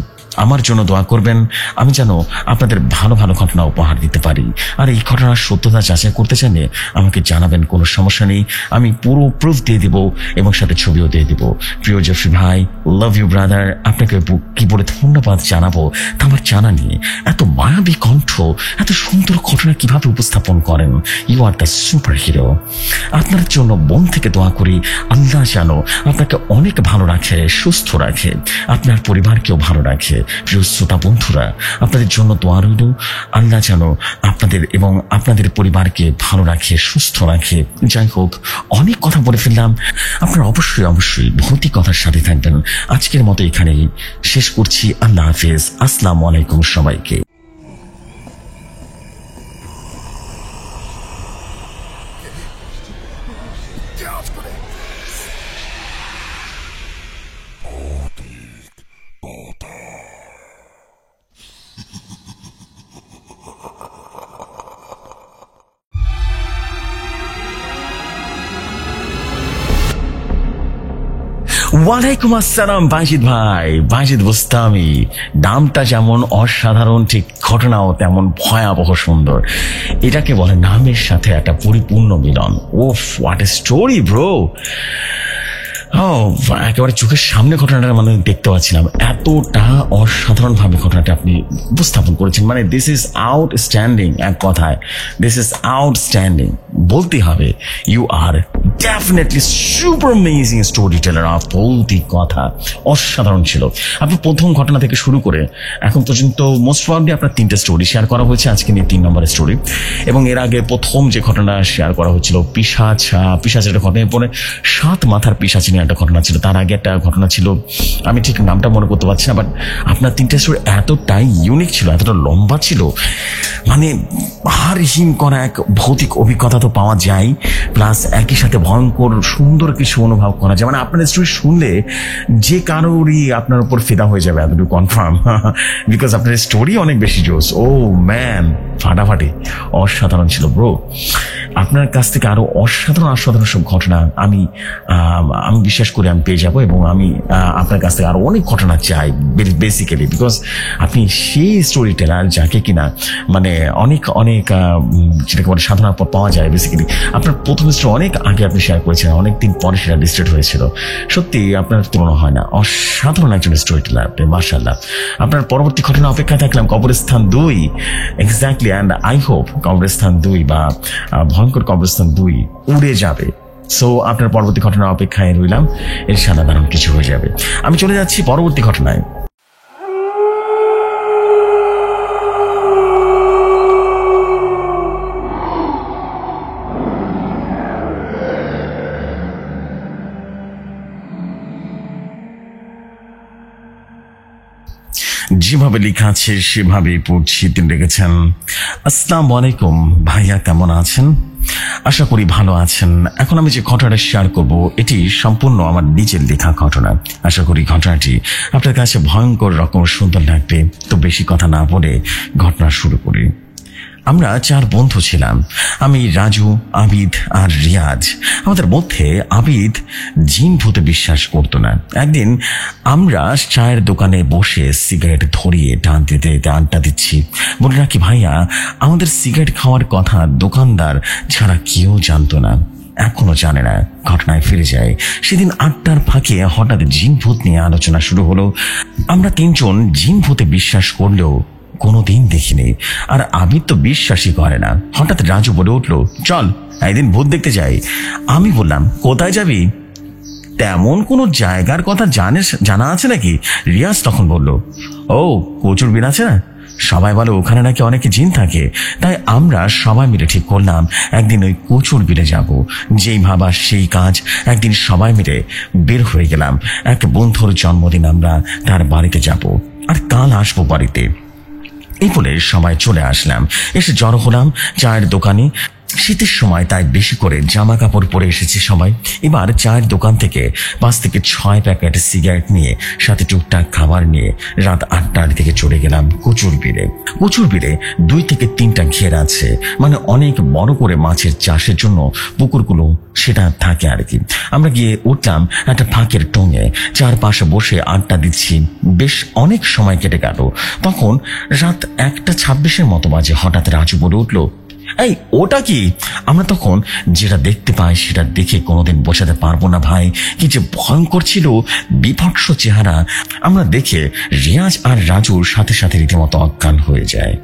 আমার জন্য দোয়া করবেন, আমি যেন আপনাদের ভালো ভালো ঘটনা উপহার দিতে পারি। আর এই ঘটনার সত্যতা যাচাই করতে চাইলে আমাকে জানাবেন, কোনো সমস্যা নেই। আমি পুরো প্রুফ দিয়ে দিব এবং সাথে ছবিও দিয়ে দিব। প্রিয় জেফরি ভাই, লাভ ইউ ব্রাদার। আপনাকে কি বলে ধন্যবাদ জানাবো তা আমার জানা নেই। এত মায়াবী কণ্ঠ, এত সুন্দর ঘটনা কিভাবে উপস্থাপন করেন। You are the super hero. আপনার জন্য মন থেকে দোয়া করি, আল্লাহ যেন আপনাকে অনেক ভালো রাখে, সুস্থ রাখে, আপনার পরিবারকেও ভালো রাখে। প্রিয় শ্রোতা বন্ধুরা, আপনাদের জন্য দোয়া রইল, আল্লাহ যেন আপনাদের এবং আপনাদের পরিবারকে ভালো রাখে, সুস্থ রাখে। যাই হোক, অনেক কথা বলে ফেললাম। আপনারা অবশ্যই ভৌতিক কথার সাথে থাকবেন। আজকের মতো এখানেই শেষ করছি। আল্লাহ হাফেজ, আসসালামু আলাইকুম সবাইকে। ওয়ালাইকুম আসসালাম বাইজিদ ভাই, বাইজিদ বুস্তামি। নামটা যেমন অসাধারণ, ঠিক ঘটনাও তেমন ভয়াবহ সুন্দর। এটাকে বলে নামের সাথে একটা পরিপূর্ণ মিলন। ওফ, হোয়াট এ স্টোরি ব্রো। একেবারে চোখের সামনে ঘটনাটা মানে দেখতে পাচ্ছিলাম। এতটা অসাধারণ ভাবে ঘটনাটা আপনি উপস্থাপন করেছেন, মানে দিস ইজ আউটস্ট্যান্ডিং। এক কথায় দিস ইজ আউটস্ট্যান্ডিং বলতে হবে। You are definitely super amazing story teller. বলতে কথা অসাধারণ ছিল। আপনি প্রথম ঘটনা থেকে শুরু করে এখন পর্যন্ত মোস্ট প্রবাবলি আপনার 3টে স্টোরি শেয়ার করা হয়েছে, আজকে নিয়ে 3 নম্বরের স্টোরি। এবং এর আগে প্রথম যে ঘটনা শেয়ার করা হচ্ছিল পিশাচের একটা ঘটনা, এরপরে 7 মাথার পিশাচ নিয়ে একটা ঘটনা ছিল, তার আগে একটা ঘটনা ছিল, আমি ঠিক নামটা মনে করতে পারছি না, বাট আপনার 3টে স্টোরি এতটাই ইউনিক ছিল, এতটা লম্বা ছিল, মানে হারহীন করা এক ভৌতিক অভিজ্ঞতা তো পাওয়া যায়, প্লাস একই সাথে ভয়ঙ্কর সুন্দর কিছু অনুভব করা যায়। মানে আপনার স্টোরি শুনলে যে কারোরই আপনার উপর ফিদা হয়ে যাবে, এতটুকু কনফার্ম, বিকজ আপনার স্টোরি অনেক বেশি জোস। ও ম্যান, ফাটাফাটি অসাধারণ ছিল ব্রো। আপনার কাছ থেকে আরো অসাধারণ সব ঘটনা আমি বিশ্বাস করি আমি পেয়ে যাবো, এবং আমি আপনার কাছ থেকে আরো অনেক ঘটনা চাই বেসিক্যালি, বিকজ আপনি সেই স্টোরি টেলার যাকে কিনা মানে অনেক যেটাকে বলে সাধনার পর পাওয়া যায়। বেসিক্যালি আপনার প্রথম স্টোরি অনেক আগে আপনি শেয়ার করেছেন, অনেকদিন পরে সেটা ডিস্ট্রেট হয়েছিল, সত্যি আপনার তুলনা হয় না, অসাধারণ একজন স্টোরি টেলার আপনি, মাশাআল্লাহ। আপনার পরবর্তী ঘটনা অপেক্ষা থাকলাম, কবরস্থান 2 এক্স্যাক্টলি, অ্যান্ড আই হোপ কবরস্থান 2 বা ভয়ঙ্কর কবরস্থান 2 উড়ে যাবে। সো আপনার পরবর্তী ঘটনার অপেক্ষায় রইলাম, এর সাধারণ কিছু হয়ে যাবে। আমি চলে যাচ্ছি পরবর্তী ঘটনায়। যেভাবে লেখা আছে সেভাবেই পড়ছি। তিনি লিখেছেন, আসসালামু আলাইকুম ভাইয়া, কেমন আছেন? আশা করি ভালো আছেন। এখন আমি যে ঘটনাটা শেয়ার করব এটি সম্পূর্ণ আমার নিজের লেখা ঘটনা। আশা করি ঘটনাটি আপনার কাছে ভয়ঙ্কর রকম সুন্দর লাগবে। তো বেশি কথা না বলে ঘটনা শুরু করি। আমরা 4 বন্ধু ছিলাম, আমি, রাজু, আবিদ আর রিয়াজ। আমাদের মধ্যে আবিদ জিন ভূতে বিশ্বাস করতো না। একদিন আমরা চায়ের দোকানে বসে সিগারেট ধরিয়ে টান দিতে আড্ডা দিচ্ছি। বলে রাখি ভাইয়া, আমাদের সিগারেট খাওয়ার কথা দোকানদার ছাড়া কেউ জানতো না, এখনো জানে না। ঘটনায় ফিরে যায়, সেদিন আড্ডার ফাঁকে হঠাৎ জিন ভূত নিয়ে আলোচনা শুরু হলো। আমরা 3 জন জিন ভূতে বিশ্বাস করলেও কোনোদিন দেখিনি, আর আবিদ তো বিশ্বাসই করে না। হঠাৎ রাজু বলে উঠলো, চল একদিন ভূত দেখতে যাই। আমি বললাম, কোথায় যাবি? তেমন কোনো জায়গার কথা জানা আছে নাকি? রিয়াজ তখন বলল, ও কচুর বিল আছে না, সবাই বলে ওখানে নাকি অনেকে জিন থাকে। তাই আমরা সবাই মিলে ঠিক করলাম একদিন ওই কচুর বিলে যাব। যেই ভাবা সেই কাজ, একদিন সবাই মিলে বের হয়ে গেলাম। এক বন্ধুর জন্মদিন, আমরা তার বাড়িতে যাব, আর কাল আসবো বাড়িতে। এই বলে সবাই চলে আসলাম। এসে জড়ো হলাম চায়ের দোকানে। শীতের সময় তাই বেশি করে জামা কাপড় পরে এসেছি সবাই। এবার চায়ের দোকান থেকে 5 থেকে 6 প্যাকেট সিগারেট নিয়ে, সাথে টুকটাক খাবার নিয়ে রাত 8টার দিকে চলে গেলাম কচুর বিলে। কচুর বিলে 2 থেকে 3টা ঘের আছে, মানে অনেক বড় করে মাছের চাষের জন্য পুকুরগুলো সেটা থাকে আর কি। আমরা গিয়ে উঠলাম একটা ফাঁকের টঙে, চারপাশে বসে আড্ডা দিচ্ছি। বেশ অনেক সময় কেটে গেল। তখন রাত 1:26 মতো বাজে। হঠাৎ রাজু বলে উঠলো, এই ওটা কি? আমরা তখন যেটা দেখতে পাই সেটা দেখে কোনোদিন বোঝাতে পারবো না ভাই, কি যে ভয়ঙ্কর ছিল, বিভৎস চেহারা। আমরা দেখে রিয়াজ আর রাজুর সাথে সাথে রীতিমতো অজ্ঞান হয়ে যায়।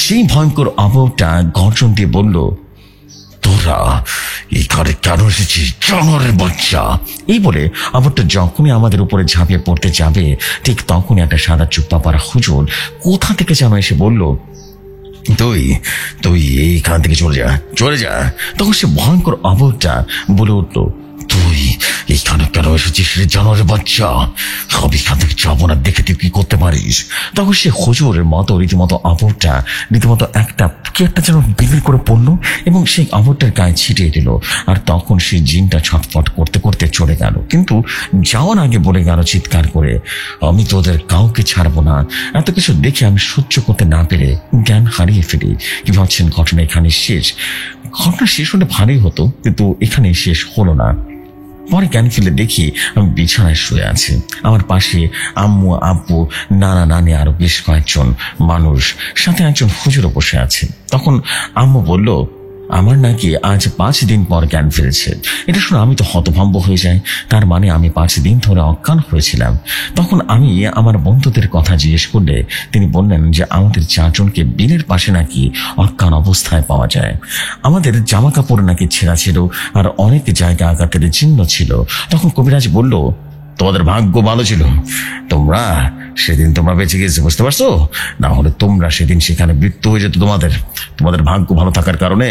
সেই ভয়ঙ্কর অবয়বটা গর্জন দিয়ে বলল, তোরা এখানে কেন এসেছিস জানোয়ারের বাচ্চা? এই বলে অবয়বটা যখনই আমাদের উপরে ঝাঁপিয়ে পড়তে যাবে, ঠিক তখনই একটা সাদা চুপ্পা পাড়া হুজুর কোথা থেকে যেন এসে বলল, তুই এইখান থেকে চলে যা। তখন সে ভয়ঙ্কর অবয়বটা বলে উঠল, তুই এইখানে কেন এসেছিস রে জানোয়ারের বাচ্চা? সব এখান থেকে যাবো না, দেখে তুই কি করতে পারিস? তখন সে হুজুরের মতো রীতিমতো অবয়বটা রীতিমতো একটা যেন বিড়বিড় করে পড়লো এবং সেই অবয়বটার গায়ে ছিটিয়ে দিল। আর তখন সেই জিনটা ছটফট করতে করতে চলে গেল, কিন্তু যাওয়ার আগে বলে গেল চিৎকার করে, আমি তোদের কাউকে ছাড়বো না। এত কিছু দেখে আমি সহ্য করতে না পেরে জ্ঞান হারিয়ে ফেলি। কি ভাবছেন ঘটনা এখানে শেষ? ঘটনা শেষ হলে ভালোই হতো, কিন্তু এখানে শেষ হলো না। পরে জ্ঞান ফিরে দেখি আমি বিছানায় শুয়ে আছি, আমার পাশে আম্মু, আব্বু, নানা, নানি, আরো বেশ কয়েকজন মানুষ, সাথে একজন হুজুরও বসে আছে। তখন আম্মু বলল, আমার নাকি আজ 5 দিন পর জ্ঞান ফিরেছে। এটা শুনে আমি তো হতভম্ব হয়ে যাই। তার মানে আমি 5 দিন ধরে অজ্ঞান হয়েছিলাম। তখন আমি আমার বন্ধুদের কথা জিজ্ঞেস করলে তিনি বললেন যে আমাদের 4 জনকে বিলের পাশে নাকি অজ্ঞান অবস্থায় পাওয়া যায়। আমাদের জামা কাপড় নাকি ছেঁড়া ছিল আর অনেক জায়গা আঘাতের চিহ্ন ছিল। তখন কবিরাজ বলল, তোমাদের ভাগ্য ভালো ছিল, সেদিন তোমরা বেঁচে গেছো, বুঝতে পারছো? না হলে তোমরা সেদিন সেখানে মৃত্যু হয়ে যেত। তোমাদের ভাগ্য ভালো থাকার কারণে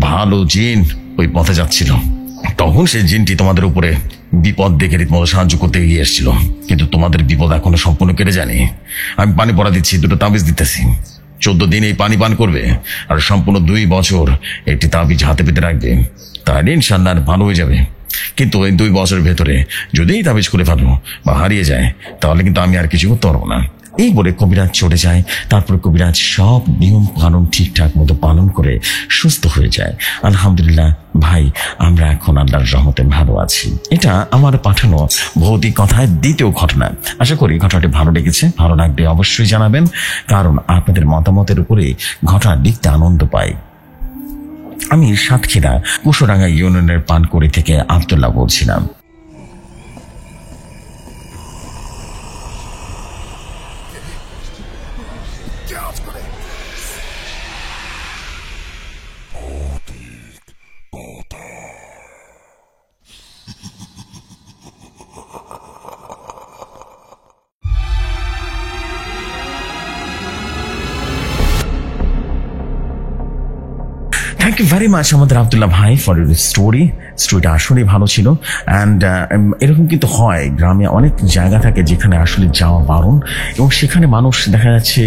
ভালো জিন ওই পথে যাচ্ছিল। তখন সেই জিনটি তোমাদের উপরে বিপদ দেখে রীতিমতো সাহায্য করতে এগিয়ে এসেছিল, কিন্তু তোমাদের বিপদ এখনো সম্পূর্ণ কেটে যায়নি। আমি পানি পড়া দিচ্ছি, 2টো তাবিজ দিতেছি। 14 দিন এই পানি পান করবে আর সম্পূর্ণ 2 বছর একটি তাবিজ হাতে পেতে রাখবে, তাহলে ইনশাল্লাহ ভালো হয়ে যাবে। কিন্তু এই 2 বছরের ভেতরে যদি এই তাবিজ করে ফেলো বা হারিয়ে যায়, তাহলে কিন্তু আমি আর কিছু করতে পারবো না। এই বলে কবিরাজ চলে যায়। তারপর কবিরাজ সব নিয়ম কানুন ঠিকঠাক মতো পালন করে সুস্থ হয়ে যায়। আলহামদুলিল্লাহ ভাই, আমরা এখন আল্লাহর রহমতে ভালো আছি। এটা আমার পাঠানো ভৌতিক কথায় 2য় ঘটনা। আশা করি ঘটনাটি ভালো লেগেছে। ভালো লাগলে অবশ্যই জানাবেন, কারণ আপনাদের মতামতের উপরে ঘটনা লিখতে আনন্দ পাই। আমি সাতক্ষীরা কুশোরাঙ্গা ইউনিয়নের পানকুড়ি থেকে আব্দুল্লাহ বলছিলাম। থ্যাংক ইউ ভেরি মাচ আমাদের আব্দুল্লাহ ভাই ফর ইউর স্টোরিটা আসলেই ভালো ছিল। অ্যান্ড এরকম কিন্তু হয়, গ্রামে অনেক জায়গা থাকে যেখানে আসলে যাওয়া বারণ, এবং সেখানে মানুষ দেখা যাচ্ছে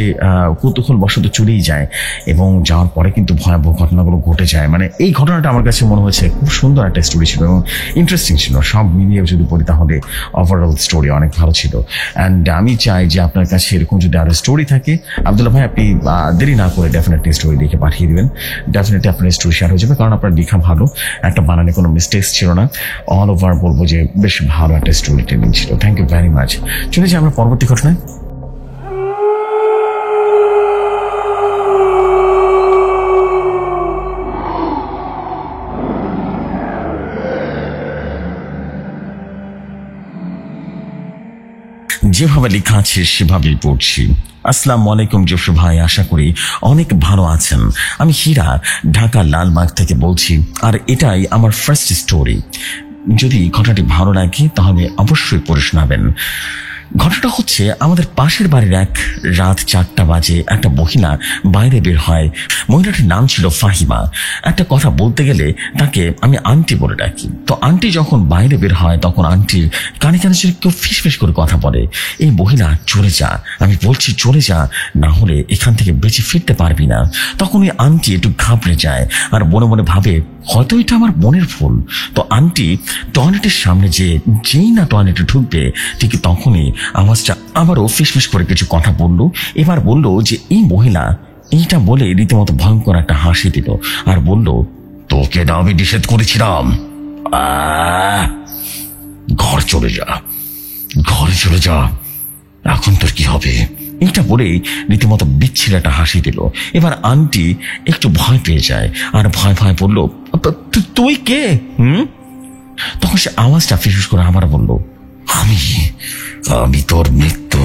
কৌতূহল বশত চলেই যায় এবং যাওয়ার পরে কিন্তু ভয়াবহ ঘটনাগুলো ঘটে যায়। মানে এই ঘটনাটা আমার কাছে মনে হয়েছে খুব সুন্দর একটা স্টোরি ছিল এবং ইন্টারেস্টিং ছিল। সব মিলিয়ে যদি বলি তাহলে ওভারঅল স্টোরি অনেক ভালো ছিল। অ্যান্ড আমি চাই যে আপনার কাছে এরকম যদি আরো স্টোরি থাকে, আব্দুল্লাহ ভাই আপনি দেরি না করে ডেফিনেটলি স্টোরি লিখে পাঠিয়ে দিবেন। ডেফিনেটলি আপনার স্টোরি শেয়ার হয়ে যাবে, কারণ আপনার লেখা ভালো, একটা বানানে কোনো মিস্টেক্স ছিল না। অল ওভার বলবো যে বেশ ভালো একটা স্টোরি টেলিং ছিল। Thank you very much. চলে যাই আমরা পরবর্তী ঘটনায়। যেভাবে লেখা আছে সেভাবেই পড়ছি। আসসালামু আলাইকুম জফর ভাই, আশা করি অনেক ভালো আছেন। আমি হীরা, ঢাকা লালবাগ থেকে বলছি, আর এটাই আমার ফার্স্ট স্টোরি। যদি ঘটনাটি ভালো লাগে তাহলে অবশ্যই পড়ে শোনাবেন। ঘটনাটা হচ্ছে আমাদের পাশের বাড়ির রাত 4টা বাজে একটা মহিলা বাইরে বের হয়। মহিলাটির নাম ছিল ফাহিমা। একটা কথা বলতে গেলে তাকে আমি আন্টি বলে ডাকি। তো আন্টি যখন বাইরে বের হয় তখন আন্টির কানে কানে কেউ ফিস করে কথা বলে, এই মহিলা চলে যা, আমি বলছি চলে যা, না হলে এখান থেকে বেঁচে ফিরতে পারবি না। তখন ওই আন্টি একটু ঘাবড়ে যায় আর মনে মনে ভাবে হয়তো এটা আমার বোনের ভুল। তো আন্টি টয়লেটের সামনে যেই না টয়লেটে ঢুকবে ঠিক তখনই আওয়াজটা আবারও ফিসফিস করে কিছু কথা বললো। এবার বলল যে এই মহিলা, এইটা বলে রীতিমতো ভয়ঙ্কর একটা হাসি দিল আর বলল, তোকে না আমি নিষেধ করেছিলাম, ঘরে চলে যা, এখন তোর কি হবে? এটা বলে রীতিমতো বিচ্ছিন্ন একটা হাসি দিল। এবার আন্টি একটু ভয় পেয়ে যায় আর ভয় বলল, তুই কে? তখন সে আওয়াজটা ফিসফিস করে আবার বলল, আমি তোর মৃত্যু।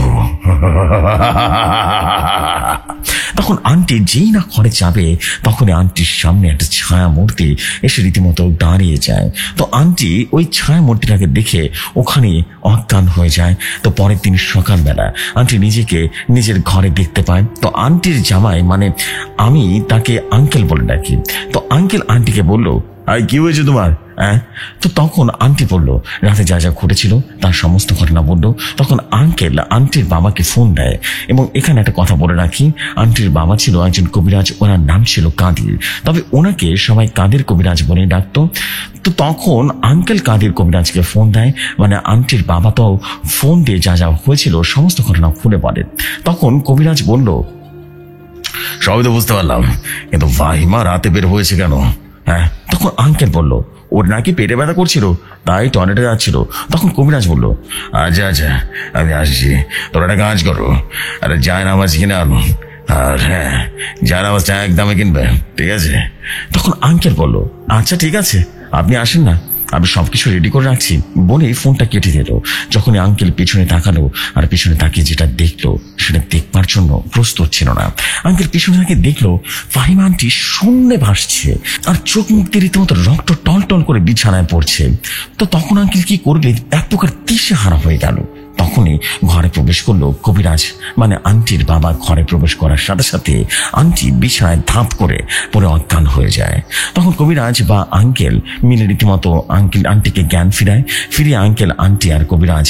তখন আন্টি যেই না ঘরে যাবে তখনই আন্টির সামনে একটা ছায়া মূর্তি এসে রীতিমতো দাঁড়িয়ে যায়। তো আন্টি ওই ছায়া মূর্তিটাকে দেখে ওখানে অজ্ঞান হয়ে যায়। তো পরের দিন সকালবেলা আন্টি নিজেকে নিজের ঘরে দেখতে পায়। তো আন্টির জামাই, মানে আমি তাকে আঙ্কেল বলে ডাকি, তো আঙ্কেল আন্টিকে বলল, কি হয়েছে তোমার? তো তখন আন্টি বলল রাতে যা যা ঘটেছিল তার সমস্ত ঘটনা বলল। তখন আঙ্কেল আন্টির বাবাকে ফোন দেয়, এবং এখানে একটা কথা বলে রাখি, আন্টির বাবা ছিল একজন কবিরাজ, ওনার নাম ছিল কাদির, তবে ওনাকে সবাই কাদের কবিরাজ বলে ডাকতো। তো তখন আঙ্কেল কাদির কবিরাজকে ফোন দেয়, মানে আন্টির বাবা তো ফোন দিয়ে যা যা হয়েছিল সমস্ত ঘটনা খুলে বলে। তখন কবিরাজ বলল, সবই তো বুঝতে পারলাম, কিন্তু ফাহিমা রাতে বের হয়েছে কেন? তখন আঙ্কেল বলল, ওর নাকি পেটে ব্যথা করছিল, তাই টয়লেটে যাচ্ছিল। তখন কবিরাজ বলল, আচ্ছা আমি আসছি, তোরা একটা কাজ করো, আরে যায় না আমার কিনে আনো, আর হ্যাঁ, যার আওয়াজ চা একদমে কিনবে, ঠিক আছে? তখন আঙ্কেল বলল, আচ্ছা ঠিক আছে, আপনি আসেন না, আমি সবকিছু রেডি করে রাখছি বলে ফোনটা কেটে দিল। যখনই আঙ্কেল পিছনে তাকালো আর পিছনে তাকিয়ে যেটা দেখলো সেটা দেখবার জন্য প্রস্তুত ছিল না। আঙ্কেল পিছনে তাকিয়ে দেখলো ফাহিমা আন্টি শূন্যে ভাসছে আর চোখ মুখ দিয়ে রীতিমতো রক্ত টল টল করে বিছানায় পড়ছে। তো তখন আঙ্কেল কি করবে, এক প্রকার দিশেহারা হয়ে গেল। তখনই ঘরে প্রবেশ করলো কবিরাজ, মানে আন্টির বাবা। ঘরে প্রবেশ করার সাথে সাথে আন্টি বিছানায় ধাপ করে পরে অজ্ঞান হয়ে যায়। তখন কবিরাজ বা আঙ্কেল মিলে রীতিমতো আন্টিকে জ্ঞান ফিরিয়ে আঙ্কেল, আন্টি আর কবিরাজ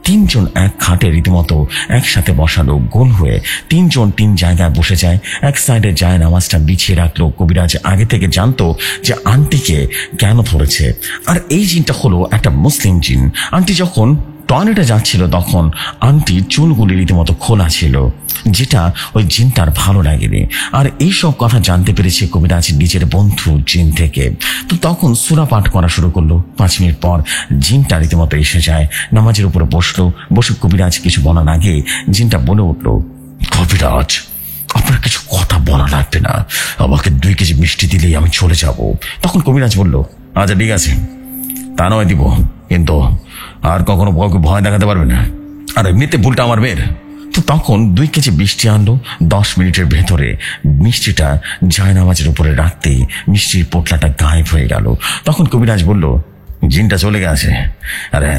তিনজন এক খাটে রীতিমতো একসাথে বসালো গোল হয়ে। তিনজন তিন জায়গায় বসে যায়। এক সাইডে যায় নামাজটা বিছিয়ে রাখলো। কবিরাজ আগে থেকে জানতো যে আন্টিকে কেন ধরেছে, আর এই জিনটা হলো একটা মুসলিম জিন। আন্টি যখন টয়লেটে যাচ্ছিল তখন আন্টির চুলগুলি রীতিমতো খোলা ছিল, যেটা ওই জিনটার ভালো লাগেনি। আর এইসব কথা জানতে পেরেছে কবিরাজ নিজের বন্ধু জিন থেকে। তো তখন সূরা পাঠ করা শুরু করলো। 5 মিনিট পর জিনটা রীতিমতো এসে যায়, নামাজের উপরে বসে কবিরাজ কিছু বলার আগে জিনটা বলে উঠলো, কবিরাজ আপনার কিছু কথা বলা লাগবে না, আমাকে 2 কেজি মিষ্টি দিলেই আমি চলে যাব। তখন কবিরাজ বলল, আচ্ছা ঠিক আছে, তা নয় দিব, কিন্তু আর কখনো ভয় দেখাতে পারবে না, আর এমনিতে ভুলটা আমার মেয়ের। তো তখন 2 কেজি মিষ্টি আনলো। 10 মিনিটের ভেতরে মিষ্টিটা জায়নামাজের উপরে রাখতেই মিষ্টির পোটলাটা গায়েব হয়ে গেল। তখন কবিরাজ বলল, জিনটা চলে গেছে, আরে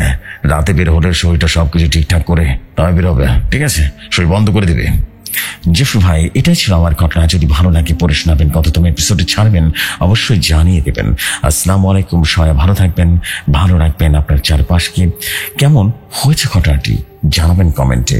রাতে বের হলে শরীরটা সবকিছু ঠিকঠাক করে তবে বের হবে, ঠিক আছে? শরীর বন্ধ করে দিবে। জেফরি ভাই, এটাই ছিল আমার ঘটনা। যদি ভালো লাগে পড়ে শোনাবেন, কততম এপিসোডে ছাড়বেন অবশ্যই জানিয়ে দেবেন। আসসালামু আলাইকুম, সবাই ভালো থাকবেন, ভালো রাখবেন আপনার চারপাশকে। কেমন হয়েছে ঘটনাটি জানাবেন কমেন্টে।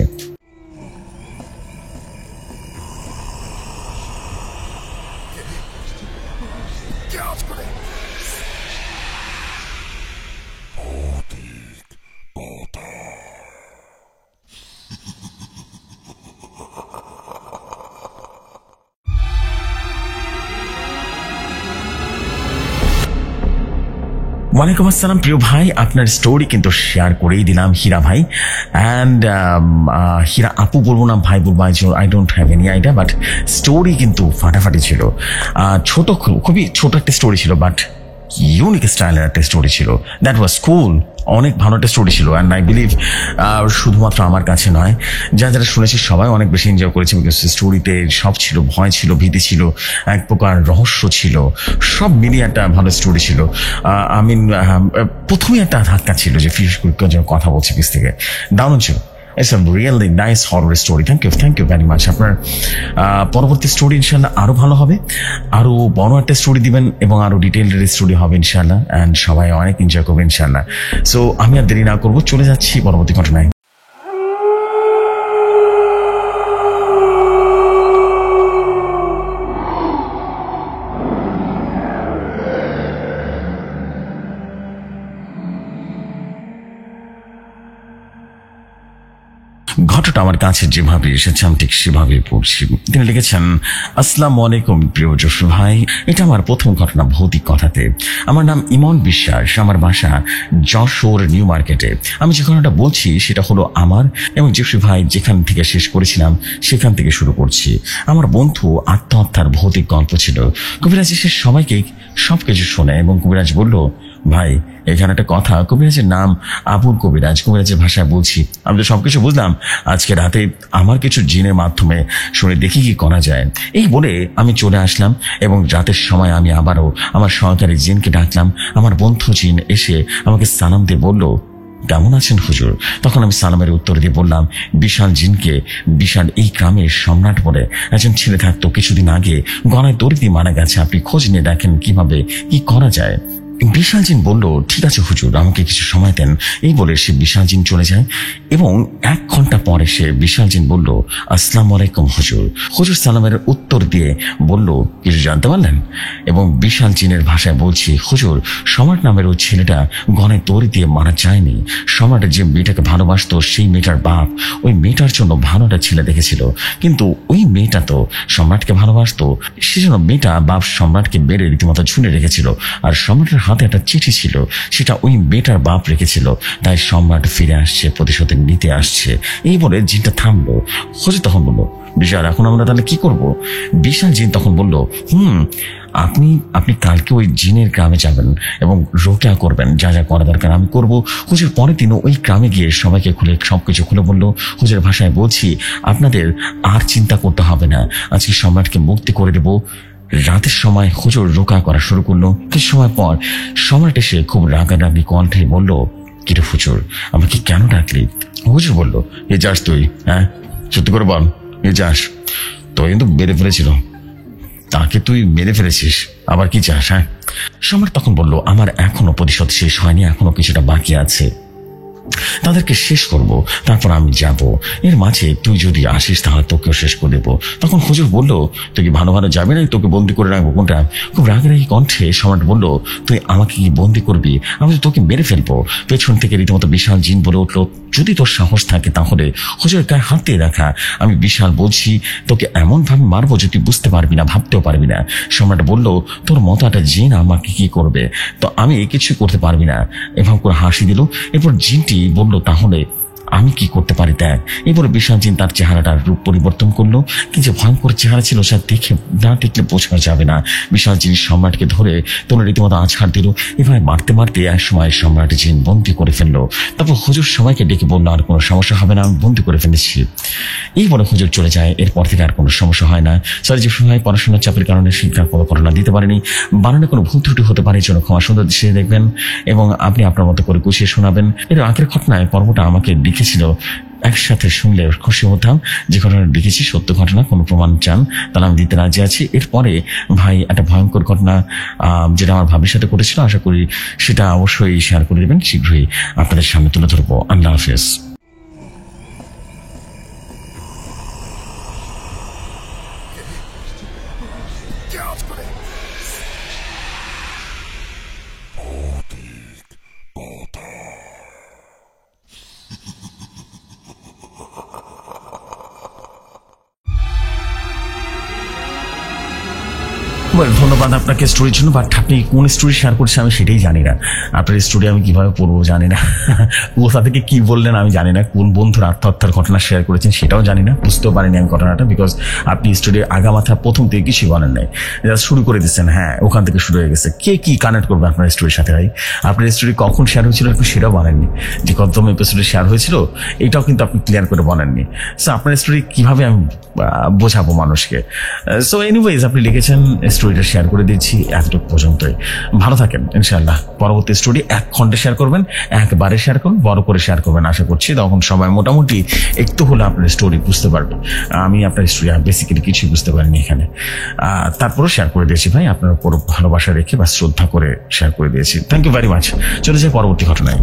ওয়ালাইকুম আসসালাম প্রিয় ভাই, আপনার স্টোরি কিন্তু শেয়ার করেই দিলাম হীরা ভাই। অ্যান্ড হীরা আপু বলবো না, ভাই বলবো, I don't have any idea, but story কিন্তু ফাটাফাটি ছিল। খুবই ছোট একটা স্টোরি ছিল, বাট ইউনিক স্টাইলের একটা স্টোরি ছিল। দ্যাট ওয়াজ কুল। অনেক ভালো একটা স্টোরি ছিল। অ্যান্ড আই বিলিভ শুধুমাত্র আমার কাছে নয়, যারা শুনেছি সবাই অনেক বেশি এনজয় করেছে। বিকজ স্টোরিতে সব ছিল, ভয় ছিল, ভীতি ছিল, এক প্রকার রহস্য ছিল, সব মিলিয়ে একটা ভালো স্টোরি ছিল। প্রথমে একটা ধাক্কা ছিল যে ফিশ কথা বলছে পিস থেকে, দারুণ ছিল। It's a really nice horror story. Thank you very much. আপনার পরবর্তী স্টোরি ইনশাল্লাহ আরো ভালো হবে, আরো বড় একটা স্টোরি দিবেন এবং আরো ডিটেইলড স্টোরি হবে ইনশাল্লাহ। অ্যান্ড সবাই অনেক এনজয় করবে ইনশাল্লাহ। সো আমি আর দেরি না করবো, চলে যাচ্ছি পরবর্তী ঘটনায়। ঘটনাটা আমার কাছে যেভাবে এসেছে আমি ঠিক সেভাবে পড়ছি। তিনি লিখেছেন, আসসালামু আলাইকুম প্রিয় জসু ভাই, এটা আমার প্রথম ঘটনা ভৌতিক কথাতে। আমার নাম ইমন বিশ্বাস, আমার বাসা যশোর নিউ মার্কেটে। আমি যে ঘটনাটা বলছি সেটা হলো আমার এবং জসু ভাই যেখান থেকে শেষ করেছিলাম সেখান থেকে শুরু করছি। আমার বন্ধু আত্মহত্যার ভৌতিক গল্প ছিল। কবিরাজ এসে সবাইকে সবকিছু শোনে এবং কবিরাজ বলল, ভাই এখানে একটা কথা। কবিরাজের নাম আবুল কবিরাজ। কবিরাজের ভাষায় বলছি, আমি তো সবকিছু বুঝলাম, আজকে রাতে আমার কিছু জিনের মাধ্যমে শুনে দেখি কি করা যায়। এই বলে আমি চলে আসলাম এবং রাতের সময় আমি আবারও আমার সহকারী জিনকে ডাকলাম। আমার বন্ধু জিন এসে আমাকে সালাম দিয়ে বলল, কেমন আছেন হুজুর? তখন আমি সালামের উত্তর দিয়ে বললাম, বিশাল জিনকে, বিশাল এই গ্রামের সম্রাট বলে একজন ছেলে থাকতো, কিছুদিন আগে গলায় দড়ি দিয়ে মারা গেছে, আপনি খোঁজ নিয়ে দেখেন কিভাবে কি করা যায়। বিশাল জিন বলল, ঠিক আছে হুজুর, আমাকে কিছু সময় দেন। এই বলে সে বিশাল জিন চলে যায় এবং 1 ঘন্টা পরে সে বিশাল জিন বলল, আসসালামু আলাইকুম হুজুর। হুজুর সালামের উত্তর দিয়ে বলল, কিছু জানতে পারলেন? এবং বিশাল জিনের ভাষায় বলছি, হুজুর সম্রাট নামের ওই ছেলেটা গলায় দড়ি দিয়ে মারা যায়নি। সম্রাটের যে মেয়েটাকে ভালোবাসতো সেই মেয়েটার বাপ ওই মেয়েটার জন্য ভালো একটা ছেলে দেখেছিল, কিন্তু ওই মেয়েটা তো সম্রাটকে ভালোবাসতো, সেজন্য মেয়েটা বাপ সম্রাটকে মেরে রীতিমতো ঝুলে রেখেছিল। আর সম্রাটের হাতে একটা চিঠি ছিল, সেটা ওই মেয়েটার বাপ রেখেছিল। তাই সম্রাট ফিরে আসছে, প্রতিশোধ নিতে আসছে। এই বলে জিনটা থামলো। হুজুর তখন বললো, বিশাল এখন আমরা তাহলে কি করব? বিশাল জিন তখন বলল, আপনি কালকে ওই জিনের গ্রামে যাবেন এবং রোকেয়া করবেন, যা যা করা দরকার আমি করব। হুজুর পরের দিনও ওই গ্রামে গিয়ে সবাইকে সবকিছু খুলে বলল। হুজুরের ভাষায় বলছি, আপনাদের আর চিন্তা করতে হবে না, আজকে সম্রাটকে মুক্তি করে দেব। রাতের সময় হুজুর রোকা করা শুরু করলো। কিছু সময় পর সম্রাট এসে খুব রাগারাগি কণ্ঠে বলল, কিরে হুজুর, আমাকে কেন ডাকলি? হুজুর বলল, এ যাস তুই? হ্যাঁ, সত্যি করে বল, এ যাস? তো কিন্তু মেরে ফেলেছিল, তাকে তুই মেরে ফেলেছিস, আবার কি চাস? হ্যাঁ। সম্রাট তখন বলল, আমার এখনো প্রতিশোধ শেষ হয়নি, এখনো কিছুটা বাকি আছে, তাদেরকে শেষ করব, তারপর আমি যাব। এর মাঝে তুই যদি আসিস তাহলে তোকেও শেষ করে দেবো। তখন হুজুর বলল, তুই কি ভালো ভালো যাবি না, তোকে বন্দি করে রাখবো কোনটা? খুব রাগেরাগি কণ্ঠে সম্রাট বলল, তুই আমাকে কি বন্দি করবি? আমি তোকে মেরে ফেলবো। পেছন থেকে রীতিমতো বিশাল জিন বলে উঠল, যদি তোর সাহস থাকে তাহলে হুজুরের গায়ে হাত দিয়ে রাখা। আমি বিশাল বলছি, তোকে এমন ভাবে মারবো যে তুই বুঝতে পারবি না, ভাবতেও পারবি না। সম্রাট বলল, তোর মতো একটা জিন আমাকে কি করবে? তো আমি কিছু করতে পারবি না। এভাবে করে হাসি দিল। এরপর জিনটি বলল, তাহলে আমি কি করতে পারি দেখ। এরপরে বিশাল জিন তার চেহারাটার রূপ পরিবর্তন করলো। কি যে ভয়ঙ্কর চেহারা ছিল, সে দেখলে বোঝা যাবে না। বিশাল জিন সম্রাটকে ধরে তোর রীতিমতো আছাড় দিল। এভাবে মারতে মারতে এক সময় সম্রাট জিন বন্দি করে ফেললো। তারপর হুজুর সবাইকে ডেকে বললো, আর কোনো সমস্যা হবে না, আমি বন্দি করে ফেলেছি। এই বলে হুজুর চলে যায়। এরপর থেকে আর কোনো সমস্যা হয় না। স্যার যে সময় পড়াশোনার চাপের কারণে শিক্ষা করোনা দিতে পারেনি, বানানে কোনো ভুল ত্রুটি হতে পারে, জন্য ক্ষমা সুন্দর দৃষ্টিতে দেখবেন এবং আপনি আপনার মতো করে গুছিয়ে শোনাবেন। এর আগের ঘটনায় পর্বটা আমাকে লিখেছিল, একসাথে শুনলে খুশি হতাম। যে ঘটনা লিখেছি সত্য ঘটনা, কোনো প্রমাণ চান তাহলে আমি দিতে রাজি আছি। এরপরে ভাই একটা ভয়ঙ্কর ঘটনা যেটা আমার ভাবির সাথে ঘটেছিল, আশা করি সেটা অবশ্যই শেয়ার করে দেবেন, শীঘ্রই আপনাদের সামনে তুলে ধরবো। আল্লাহ হাফেজ। ধন্যবাদ আপনাকে স্টোরির জন্য, বাট আপনি কোন স্টোরি শেয়ার করছেন আমি সেটাই জানি না। আপনার স্টোরি আমি কিভাবে পড়বো জানি না, কোথা থেকে কি বললেন আমি জানি না, কোন বন্ধুর আত্মহত্যার ঘটনা শেয়ার করেছেন সেটাও জানি না, বুঝতেও পারিনি আমি ঘটনাটা, বিকজ আপনি স্টোরির আগামাথা প্রথম থেকে কিছুই বলেন নাই, জাস্ট শুরু করে দিচ্ছেন। হ্যাঁ, ওখান থেকে শুরু হয়ে গেছে। কে কি কানেক্ট করবে আপনার স্টোরির সাথে? ভাই আপনার স্টোরি কখন শেয়ার হয়েছিল একটু সেটাও বলেননি, যে কতম এপিসোডে শেয়ার হয়েছিল এটাও কিন্তু আপনি ক্লিয়ার করে বলেননি। সো আপনার স্টোরি কিভাবে আমি বোঝাবো মানুষকে? সো এনিওয়েজ আপনি লিখেছেন, স্টোরিটা শেয়ার করে দিচ্ছি, এতটুকু পর্যন্তই। ভালো থাকেন ইনশাআল্লাহ। পরবর্তী স্টোরি এক খণ্ডে শেয়ার করবেন, একবারে শেয়ার করুন, বড় করে শেয়ার করবেন। আশা করছি তখন সবাই মোটামুটি একটু হলে আপনার স্টোরি বুঝতে পারবে। আমি আপনার স্টোরি বেসিক্যালি কিছুই বুঝতে পারিনি এখানে, তারপরও শেয়ার করে দিয়েছি ভাই, আপনার উপর ভালোবাসা রেখে বা শ্রদ্ধা করে শেয়ার করে দিয়েছি। Thank you very much. চলে যাই পরবর্তী ঘটনায়।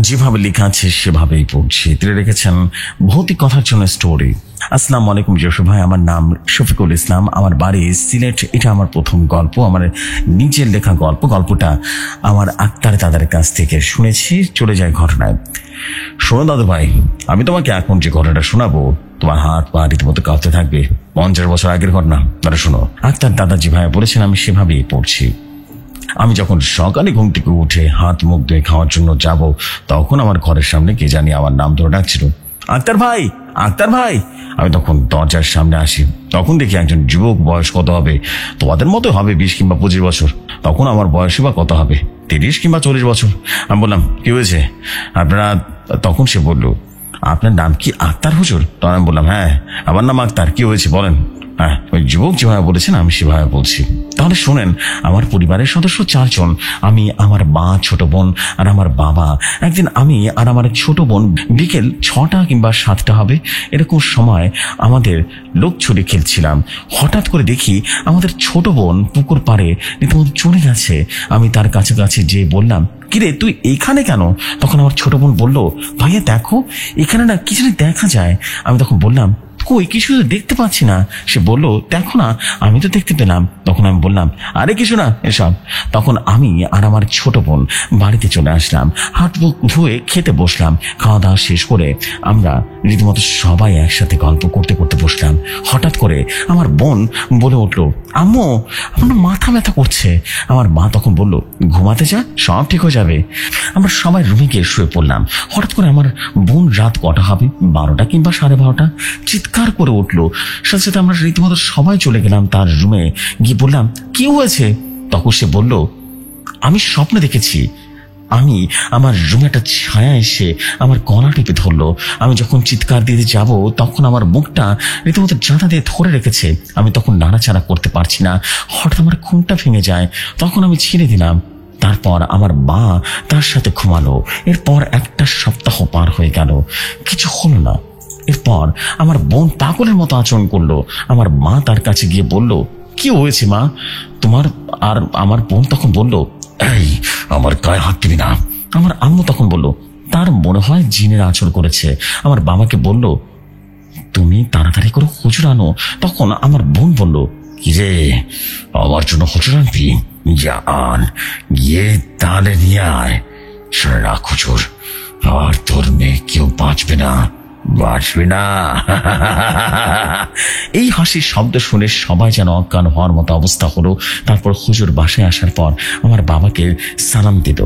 যেভাবে লেখা আছে সেভাবেই পড়ছি। তিনি রেখেছেন, ভৌতিক কথার জন্য স্টোরি। আসসালামু আলাইকুম জসু ভাই, আমার নাম শফিকুল ইসলাম, আমার বাড়ি সিলেট। এটা আমার প্রথম গল্প, আমার নিজের লেখা গল্প। গল্পটা আমার আক্তার দাদার কাছ থেকে শুনেছি। চলে যায় ঘটনায়। শোনো দাদু ভাই, আমি তোমাকে এখন যে ঘটনাটা শোনাবো তোমার হাত পা রীতিমতো কাঁপতে থাকবে। 50 বছর আগের ঘটনা। তারা শোনো। আক্তার দাদা যে ভাই বলেছেন আমি সেভাবেই পড়ছি। আমি যখন সকালে ঘুম থেকে উঠে হাত মুখ ধুয়ে খাওয়ার জন্য যাব, তখন আমার ঘরের সামনে কে জানি আমার নাম ধরে ডাকছিল, আক্তার ভাই, আক্তার ভাই। আমি তখন দরজার সামনে আসি, তখন দেখি একজন যুবক, বয়স কত হবে তোমাদের মতো হবে, 20 কিংবা 25 বছর। তখন আমার বয়সই বা কত হবে, 30 কিংবা 40 বছর। আমি বললাম, কি হয়েছে আপনারা? তখন সে বলল, আপনার নাম কি আক্তার হুজুর? তখন আমি বললাম, হ্যাঁ আমার নাম আক্তার, কি হয়েছে বলেন। হ্যাঁ, ওই যুবক যেভাবে বলেছেন আমি সেভাবে বলছি। তাহলে শোনেন, আমার পরিবারের সদস্য 4 জন। আমি, আমার মা, ছোট বোন আর আমার বাবা। একদিন আমি আর আমার ছোট বোন বিকেল 6টা কিংবা 7টা হবে এরকম সময় আমাদের লোক ছুটে খেলছিলাম। হঠাৎ করে দেখি আমাদের ছোট বোন পুকুর পাড়ে রীতিমতো চলে গেছে। আমি তার কাছাকাছি যেয়ে বললাম, কিরে তুই এইখানে কেন? তখন আমার ছোট বোন বলল, ভাইয়া দেখো এখানে না কিছু দেখা যায়। আমি তখন বললাম, কই কিছু তো দেখতে পাচ্ছি না। সে বলল, দেখো না, আমি তো দেখতে পেলাম। তখন আমি বললাম, আরে কিছু না এসব। তখন আমি আর আমার ছোট বোন বাড়িতে চলে আসলাম, হাত মুখ ধুয়ে খেতে বসলাম। খাওয়া দাওয়া শেষ করে আমরা রীতিমতো সবাই একসাথে গল্প করতে করতে বসলাম। হঠাৎ করে আমার বোন বলে উঠলো, আম্মু আমার মাথা ব্যথা করছে। আমার মা তখন বলল, ঘুমাতে যা, সব ঠিক হয়ে যাবে। আমরা সবাই রুমে গিয়ে শুয়ে পড়লাম। হঠাৎ করে আমার বোন রাত কটা হবে, 12টা কিংবা 12:30, চিৎকার করে উঠলো। সাথে সাথে আমরা রীতিমতো সবাই চলে গেলাম তার রুমে। গিয়ে বললাম, কি হয়েছে? তখন সে বলল, আমি স্বপ্নে দেখেছি আমি আমার রুমে একটা ছায়া এসে আমার গলা টিপে ধরলো। আমি যখন চিৎকার দিতে যাব তখন আমার মুখটা রীতিমতো জাঁতা দিয়ে ধরে রেখেছে। আমি তখন নাড়াচাড়া করতে পারছি না। হঠাৎ আমার ঘুমটা ভেঙে যায়। তখন আমি ছেড়ে দিলাম। তারপর আমার মা তার সাথে ঘুমালো। এরপর একটা সপ্তাহ পার হয়ে গেল, কিছু হলো না। এরপর আমার বোন পাগলের মতো আচরণ করলো। আমার মা তার কাছে গিয়ে বলল, কি হয়েছে মা তোমার? আর আমার বোন তখন বলল, এই আমার গায়ে হাত দিবি না। আমার আম্মু তখন বলল, তার মনে হয় জিনের আচর করেছে। আমার বাবাকে বলল, তুমি তাড়াতাড়ি করে হুজুর আনো। তখন আমার বোন বলল, কি রে, আমার জন্য হুজুর আনবি? যা আন, গিয়ে তাহলে নিয়ে আয়। রাখ হুজুর, আর তোর মেয়ে কেউ বাঁচবে না, বাঁচবে না। এই হাসির শব্দ শুনে সবাই যেন অজ্ঞান হওয়ার মতো অবস্থা হলো। তারপর হুজুর বাসায় আসার পর আমার বাবাকে সালাম দিল,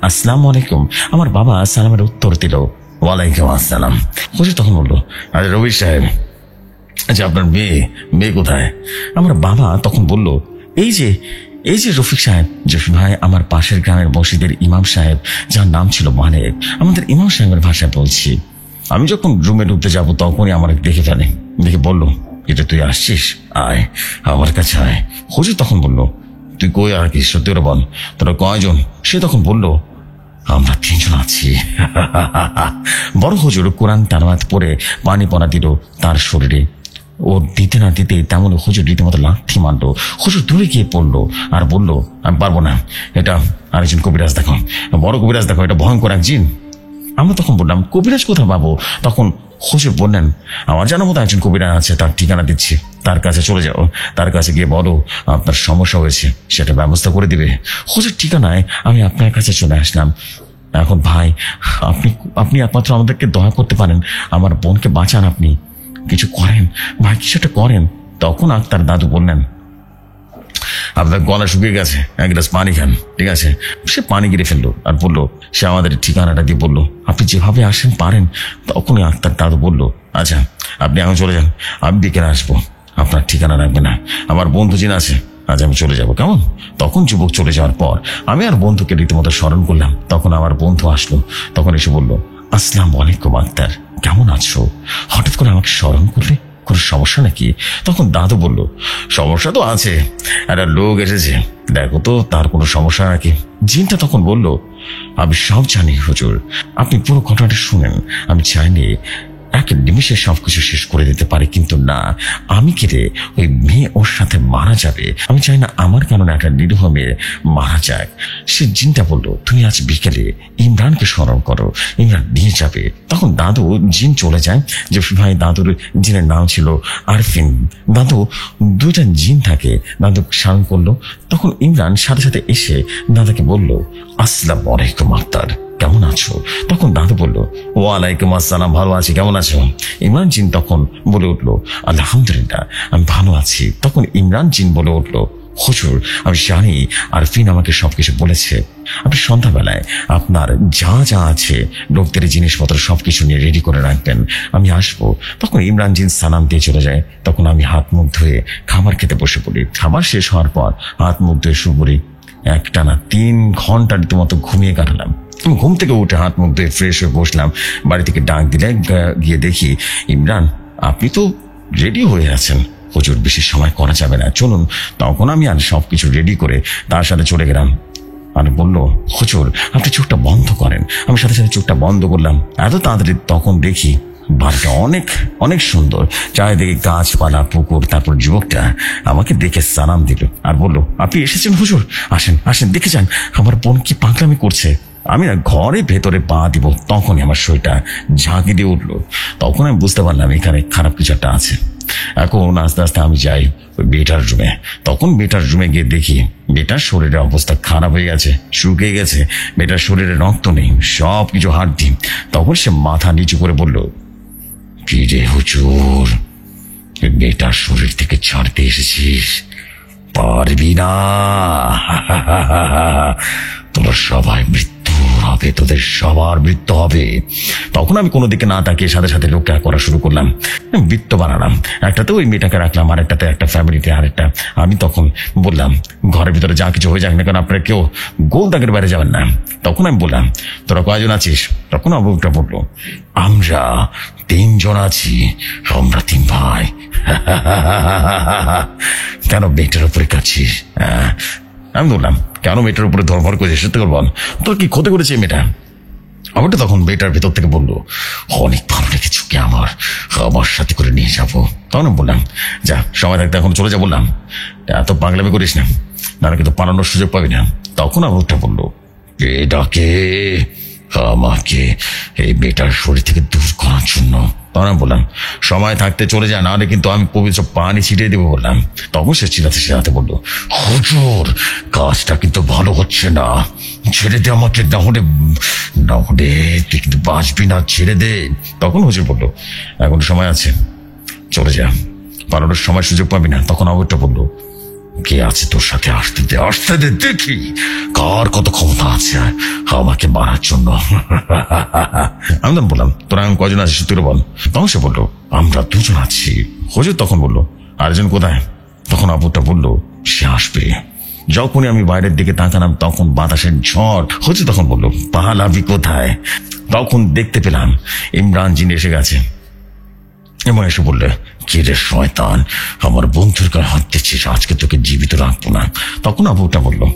আসসালামু আলাইকুম। আমার বাবা সালামের উত্তর দিল, ওয়ালাইকুম আসসালাম। হুজুর তখন বলল, আরে রবি সাহেব, আচ্ছা আপনার মেয়ে কোথায়? আমার বাবা তখন বলল, এই যে রফিক সাহেব। জফি ভাই আমার পাশের গ্রামের মসজিদের ইমাম সাহেব, যার নাম ছিল মালিক। আমাদের ইমাম সাহেবের ভাষায় বলছি। আমি যখন রুমে ঢুকতে যাবো তখনই আমার দেখে ফেলে, দেখে বলল, এটা তুই আসছিস, আয় আমার কাছে আয়। হুজুর তখন বলল, তুই কই আর কি, সত্যি করে বল, তোরা কয়জন? সে তখন বলল, আমরা 3 জন আছি। বড় হুজুর কোরআন তেলাওয়াত পড়ে পানি পড়া দিল তার শরীরে। ও দিতে না দিতে তেমন হুজুর রীতিমতো লাথি মারলো। হুজুর দূরে গিয়ে পড়লো আর বলল, আমি পারবো না, এটা আরেকজন কবিরাজ দেখো, বড় কবিরাজ দেখো, এটা ভয়ঙ্কর এক জিন। আমরা তখন বললাম, কবিরাজ কোথায় পাবো? তখন হুজুর বললেন, আমার জানার মতো একজন কবিরাজ আছে, তার ঠিকানা দিচ্ছি, তার কাছে চলে যাও। তার কাছে গিয়ে বলো আপনার সমস্যা হয়েছে, সেটা ব্যবস্থা করে দিবে। হুজুর ঠিকানায় আমি আপনার কাছে চলে আসলাম। এখন ভাই, আপনি একমাত্র আমাদেরকে দয়া করতে পারেন, আমার বোনকে বাঁচান, আপনি কিছু করেন ভাই, কিছু একটা করেন। তখন তার দাদু বললেন, আপনার গলা শুকিয়ে গেছে, এক গ্লাস পানি খান, ঠিক আছে? সে পানি গিরে ফেললো আর বললো, সে আমাদের ঠিকানাটা দিয়ে বললো, আপনি যেভাবে আসেন পারেন। তখনই তার দাদু বলল, আচ্ছা আপনি এখন চলে যান, আমি বিকেলে আসবো, আপনার ঠিকানা রাখবে না, আমার বন্ধু জিন আছে, আজ আমি চলে যাব, কেমন? তখন যুবক চলে যাওয়ার পর আমি আর বন্ধুকে রীতিমতো স্মরণ করলাম। তখন আমার বন্ধু আসলো, তখন এসে বলল, আসসালামু আলাইকুম আক্তার, কেমন আছো? হঠাৎ করে আমাকে স্মরণ করলে, কোনো সমস্যা নাকি? তখন দাদু বলল, সমস্যা তো আছে, একটা লোক এসেছে, দেখো তো তার কোনো সমস্যা নাকি। জিনটা তখন বলল, আমি সব জানি হুজুর, আপনি পুরো ঘটনাটা শুনেন। আমি চাইলে এক নিমিষে সবকিছু শেষ করে দিতে পারি, কিন্তু না, আমি কেটে ওই মেয়ে ওর সাথে মারা যাবে। আমি চাই না আমার কারণে একটা নিরীহ মেয়ে মারা যায়। সে জিনটা বলল, তুমি আজ বিকেলে ইমরানকে স্মরণ করো, ইমরান নিয়ে যাবে। তখন দাদু জিন চলে যায়। জফি ভাই দাদুর জিনের নাম ছিল আরফিন। দাদু 2টা জিন থাকে, দাদু স্মরণ করলো। তখন ইমরান সাথে সাথে এসে দাদাকে বলল, আসসালামু আলাইকুম আক্তার, কেমন আছো? তখন দাদু বলল, ওয়ালাইকুম আসসালাম, ভালো আছি, কেমন আছো? ইমরান জিন তখন বলে উঠলো, আলহামদুলিল্লাহ আমি ভালো আছি। তখন ইমরান জিন বলে উঠলো, হুজুর আমি জানি আরফিন আমাকে সবকিছু বলেছে, আপনি সন্ধ্যাবেলায় আপনার যা যা আছে লোকদের জিনিসপত্র সবকিছু নিয়ে রেডি করে রাখবেন, আমি আসবো। তখন ইমরান জিন সালাম দিয়ে চলে যায়। তখন আমি হাত মুখ ধুয়ে খাবার খেতে বসে পড়ি। খাবার শেষ হওয়ার পর হাত মুখ ধুয়ে শুয়ে পড়ি। একটানা 3 ঘন্টা রীতিমতো ঘুমিয়ে কাটালাম। ঘুম থেকে উঠে হাত মুখ ধুয়ে ফ্রেশ হয়ে বসলাম। বাড়ি থেকে ডাক দিলে গিয়ে দেখি, ইমরান আপনি তো রেডি হয়ে আছেন, হুজুর বেশি সময় করা যাবে না, চলুন। তখন আমি আর সবকিছু রেডি করে তার সাথে চলে গেলাম। আর বললো, হুজুর আপনি চোখটা বন্ধ করেন। আমি সাথে সাথে চোখটা বন্ধ করলাম। এত তাড়াতাড়ি তখন দেখি বাড়িটা অনেক অনেক সুন্দর, চারিদিকে গাছপালা, পুকুর। তারপর যুবকটা আমাকে দেখে সালাম দিল আর বলল, আপনি এসেছেন হুজুর, আসেন আসেন, দেখে যান আমার বোন কি পাগলামি করছে। আমি না ঘরে ভেতরে পা দিব তখনই আমার শরীরটা ঝাঁকি দিয়ে উঠলো। তখন আমি বুঝতে পারলাম এখানে খারাপ কিছু একটা আছে। এখন আস্তে আস্তে আমি যাই ওই বেটার রুমে। তখন বেটার রুমে গিয়ে দেখি বেটার শরীরের অবস্থা খারাপ হয়ে গেছে, শুকিয়ে গেছে, বেটার শরীরে রক্ত নেই, সব কিছু হাড্ডি। তখন সে মাথা নিচু করে বলল, কি রে হুজুর, বেটার শরীর থেকে ছাড়তে এসেছিস? পারবি না, তোর সবাই মৃত্যু হবে, তোদের সবার মৃত্যু হবে। তখন আমি কোনো দিকে না তাকিয়ে সাথে সাথে লোকটা করা শুরু করলাম, বৃত্ত বানালাম। একটাতে ওই মেয়েটাকে রাখলাম, আর একটাতে একটা ফ্যামিলিতে আরেকটা। আমি তখন বললাম, ঘরের ভিতরে যা কিছু হয়ে যাক না কেন আপনারা কেউ গোল দাগের বাইরে যাবেন না। তখন আমি বললাম, তোরা কয়জন আছিস? তখন আবুটা বললো, আমরা 3 জন আছি, আমরা 3 ভাই। কেন মেয়েটার উপরে কাছিস? আমি বললাম, কেন মেয়েটার উপরে ধর্মর করেছিস সত্যি করে বল, তোর কি ক্ষতি করেছে মেয়েটা? আমারটা তখন মেয়েটার ভেতর থেকে বললো, অনেক ভালো লেগেছে কি আমার সাথে করে নিয়ে যাবো। তখন বললাম, যা সময় থাকতে এখন চলে যা। বললাম, এত পাগলামি করিস না, নাহলে কিন্তু পালানোর সুযোগ পাবি না। তখন আমারটা বললো, কে ডাকে আমাকে এই বেটার শরীর থেকে দূর করার জন্য? তখন আমি বললাম, সময় থাকতে চলে যা, নাহলে কিন্তু আমি পবিত্র পানি ছিটিয়ে দেবো। বললাম, তখন সে চিল্লাতে বললো, হুজুর কাজটা কিন্তু ভালো হচ্ছে না, ছেড়ে দে আমাকে, না হলে তুই কিন্তু বাঁচবি না, ছেড়ে দে। তখন হুজুর বললো, এখন সময় আছে, চলে যা, পালানোর সময় সুযোগ পাবি না। তখন আবুটা বললো, কে আছে তোর সাথে? আসতে দে দেখি কার কত ক্ষমতা আছে আমাকে মারার জন্য। আমি তখন বললাম, তোরা আমি কজন আছিস তুই বল। তখন সে বললো, আমরা 2 জন আছি। হুজুর তখন বললো, আরেকজন কোথায়? তখন আবুটা বললো, সে আসবে। যখনই আমি বাইরের দিকে তাকালাম তখন বাতাসের ঝড়। হুজুর তখন বললো, পালাবি কোথায়? তখন দেখতে পেলাম ইমরান জিন এসে গেছে এবং এসে বললে, কি রে শয়তান, আমার বন্ধুর গায়ে হাত দিচ্ছিস, আজকে তোকে জীবিত রাখবো না। তখন আবুটা বললো,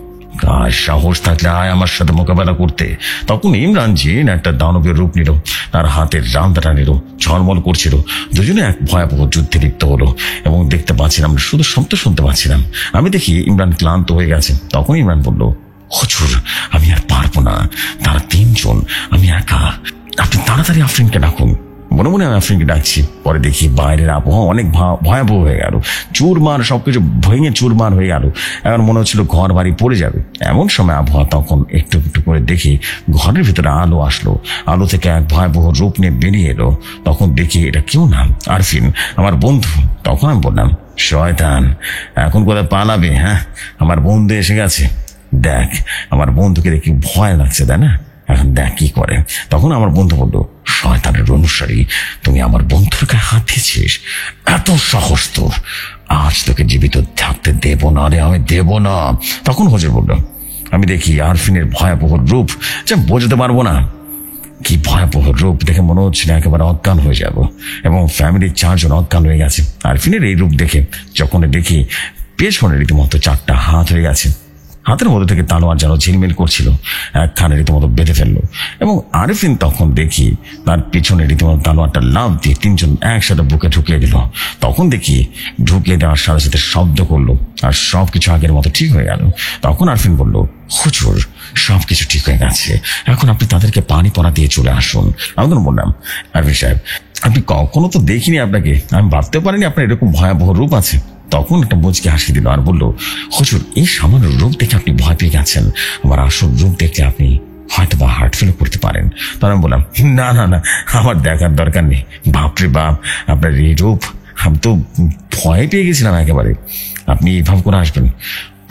গায়ে সাহস থাকলে আয় আমার সাথে মোকাবেলা করতে। তখন ইমরান জিন একটা দানবীয় রূপ নিল, তার হাতের রান্দাটা নিল, ঝলমল করছিল। দুজনে এক ভয়াবহ যুদ্ধে লিপ্ত হলো এবং দেখতে পাচ্ছিলাম, শুধু শব্দ শুনতে পাচ্ছিলাম। আমি দেখি ইমরান ক্লান্ত হয়ে গেছে। তখন ইমরান বলল, হুজুর আমি আর পারবো না, তারা 3 জন, আমি একা, আপনি তাড়াতাড়ি আফরিনকে ডাকুন। মনে মনে আমি আফরিনকে ডাকছি। পরে দেখি বাইরের আবহাওয়া অনেক ভয়াবহ হয়ে গেল, চুরমার, সবকিছু ভেঙে চুরমার হয়ে গেল। এখন মনে হচ্ছিল ঘর বাড়ি পড়ে যাবে। এমন সময় আবহাওয়া তখন একটু একটু করে দেখি ঘরের ভিতরে আলো আসলো, আলো থেকে এক ভয়াবহ রূপ নিয়ে বেরিয়ে এলো। তখন দেখি এটা কেউ না, আরফিন, আমার বন্ধু। তখন আমি বললাম, শয়তান এখন কোথায় পালাবে? হ্যাঁ, আমার বন্ধু এসে গেছে, দেখ আমার বন্ধুকে দেখি ভয় লাগছে, তাই না? এখন দেখ কি করে। তখন আমার বন্ধু বললো, শয়তানের অনুসারী, তুমি আমার বন্ধুর গায়ে হাত দিয়েছিস, এত সাহস তোর, আজ তোকে জীবিত থাকতে দেব না রে, আমি দেব না। তখন হুজুর বলল, আমি দেখি আরফিনের ভয়াবহ রূপ, যা বোঝাতে পারবো না। কি ভয়াবহ রূপ দেখে মনে হচ্ছে না একেবারে অজ্ঞান হয়ে যাব, এবং ফ্যামিলির 4 জন অজ্ঞান হয়ে গেছে। আরফিনের এই রূপ দেখে যখন দেখি পেছনে রীতিমতো 4টা হাত হয়ে গেছে, হাতের মধ্যে থেকে তালোয়ার যেন ঝিলমিল করছিল, একখানে রীতিমতো বেঁধে ফেললো। এবং আরফিন তখন দেখি তার পিছনে রীতিমতো তালোয়ারটা লাফ দিয়ে 3 জন একসাথে বুকে ঢুকিয়ে দিল। তখন দেখি ঢুকিয়ে দেওয়ার সাথে সাথে শব্দ করলো, আর সবকিছু আগের মতো ঠিক হয়ে গেল। তখন আরফিন বলল, হুজুর সবকিছু ঠিক হয়ে গেছে, এখন আপনি তাদেরকে পানি পড়া দিয়ে চলে আসুন। আমি তখন বললাম, আরফিন সাহেব, আপনি কখনো তো দেখিনি আপনাকে, আমি ভাবতে পারিনি আপনার এরকম ভয়াবহ রূপ আছে। তখন একটা মুচকি হাসি দিল আর বলল, হুজুর এই সামান্য রূপ দেখে আপনি ভয় পেয়ে গেছেন, আমার আসল রূপ দেখলে আপনি হয়তো বা হার্ট ফেল করতে পারেন। তখন আমি বললাম, না না না, আমার দেখার দরকার নেই, বাপরে বাপ আপনার এই রূপ, আমি তো ভয় পেয়ে গেছিলাম একেবারে, আপনি এইভাবে করে আসবেন।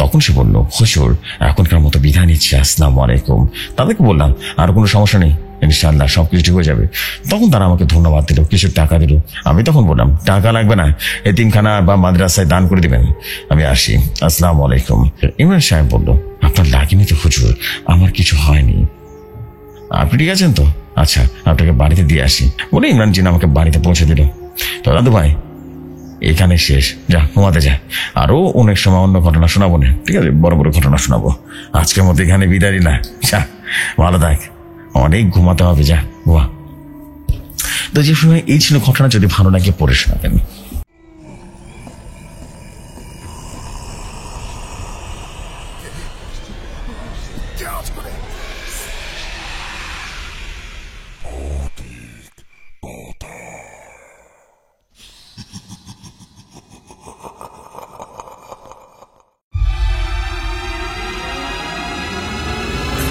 তখন সে বলল, হুজুর এখনকার মতো বিদায় নিচ্ছি, আসসালামু আলাইকুম। তাদেরকে বললাম, আর কোনো সমস্যা নেই, ইনশাআল্লাহ সবকিছু ঠিক হয়ে যাবে। তখন তারা আমাকে ধন্যবাদ দিল, কিছু টাকা দিল। আমি তখন বললাম, টাকা লাগবে না, এতিমখানা বা মাদ্রাসায় দান করে দিবেন, আমি আসি, আসসালামু আলাইকুম। ইমরান সাহেব বলল, আপনার লাগেনি তো হুজুর, আমার কিছু হয়নি, আপনি ঠিক আছেন তো? আচ্ছা আপনাকে বাড়িতে দিয়ে আসি বলে ইমরান জিন আমাকে বাড়িতে পৌঁছে দিল। তো দাদু ভাই এখানে শেষ, যা ঘুমাতে যা, আরো অনেক সময় অন্য ঘটনা শোনাবো না, ঠিক আছে, বড় বড় ঘটনা শোনাবো, আজকের মতো এখানে বিদায় না, যা ভালো থাক, অনেক ঘুমাতে হবে, যা ঘুমা। তো যে সময় এই ছিল ঘটনা, যদি ভালো লাগে পড়ে শোনাবেন।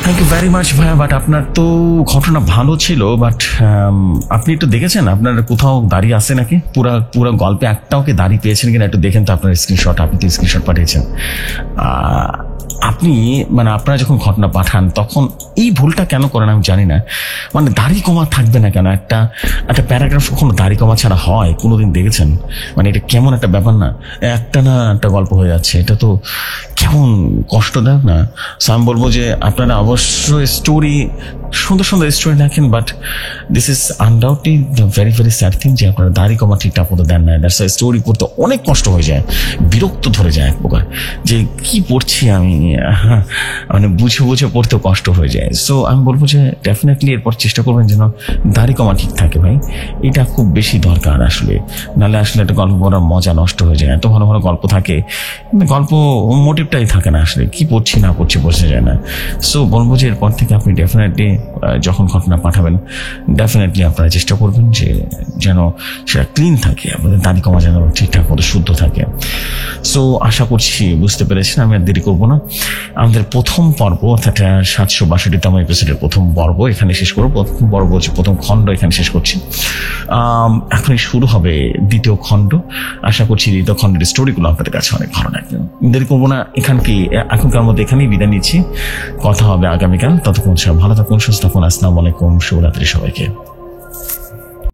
থ্যাংক ইউ ভেরি মাচ ভাইয়া। বাট আপনার তো ঘটনা ভালো ছিল, বাট আপনি একটু দেখেছেন আপনার কোথাও দাড়ি আছে নাকি? পুরা পুরো গল্পে একটাও কি দাড়ি পেয়েছেন কিনা একটু দেখেন তো আপনার স্ক্রিনশট। আপনি তো স্ক্রিনশট পাঠিয়েছেন। আপনি মানে আপনারা যখন ঘটনা পাঠান তখন এই ভুলটা কেন করেন আমি জানি না। মানে দাড়ি কমা থাকবে না কেন? একটা একটা প্যারাগ্রাফ কখনো দাড়ি কমা ছাড়া হয় কোনোদিন দেখেছেন? মানে এটা কেমন একটা ব্যাপার না, একটা না একটা গল্প হয়ে যাচ্ছে, এটা তো কেমন কষ্টদায়ক না? সো আমি বলবো যে আপনারা অবশ্যই স্টোরি সুন্দর সুন্দর স্টোরি লেখেন, but this is undoubtedly the very very sad thing যে আপনারা দাড়ি কমা ঠিকঠাক মতো দেন না। দ্যাটস স্টোরি পড়তে অনেক কষ্ট হয়ে যায়, বিরক্ত ধরে যায় এক প্রকার, যে কি পড়ছি আমি, মানে বুঝে বুঝে পড়তেও কষ্ট হয়ে যায়। সো আমি বলবো যে ডেফিনেটলি এরপর চেষ্টা করবেন যেন দাড়ি কমা ঠিক থাকে ভাই, এটা খুব বেশি দরকার আসলে। নাহলে আসলে একটা গল্প পড়ার মজা নষ্ট হয়ে যায়। এত ভালো ভালো গল্প থাকে, গল্প মোটিভটাই থাকে না, আসলে কি পড়ছি না পড়ছি বোঝা যায় না। সো বলবো যে এরপর থেকে আপনি ডেফিনেটলি যখন ঘটনা পাঠাবেন ডেফিনেটলি আপনারা চেষ্টা করবেন যে যেন সেটা ক্লিন থাকে, আপনাদের দাড়ি কমা যেন ঠিকঠাক মতো শুদ্ধ থাকে। সো আশা করছি বুঝতে পেরেছেন। আমি আর দেরি করবো না, আমাদের প্রথম পর্ব অর্থাৎ 762তম এপিসোডের প্রথম পর্ব এখানে শেষ করবো। প্রথম পর্ব হচ্ছে প্রথম খণ্ড এখানে শেষ করছি। এখনই শুরু হবে দ্বিতীয় খণ্ড। আশা করছি দ্বিতীয় খণ্ডের স্টোরিগুলো আপনাদের কাছে অনেক ভালো লাগবে। দেরি করবো না, এখনকার মধ্যে এখানেই বিদায় নিচ্ছি। কথা হবে আগামীকাল। ততক্ষণ সব ভালো থাকুন, সুস্থ থাকুন। আসসালামু আলাইকুম, শুভরাত্রি সবাইকে।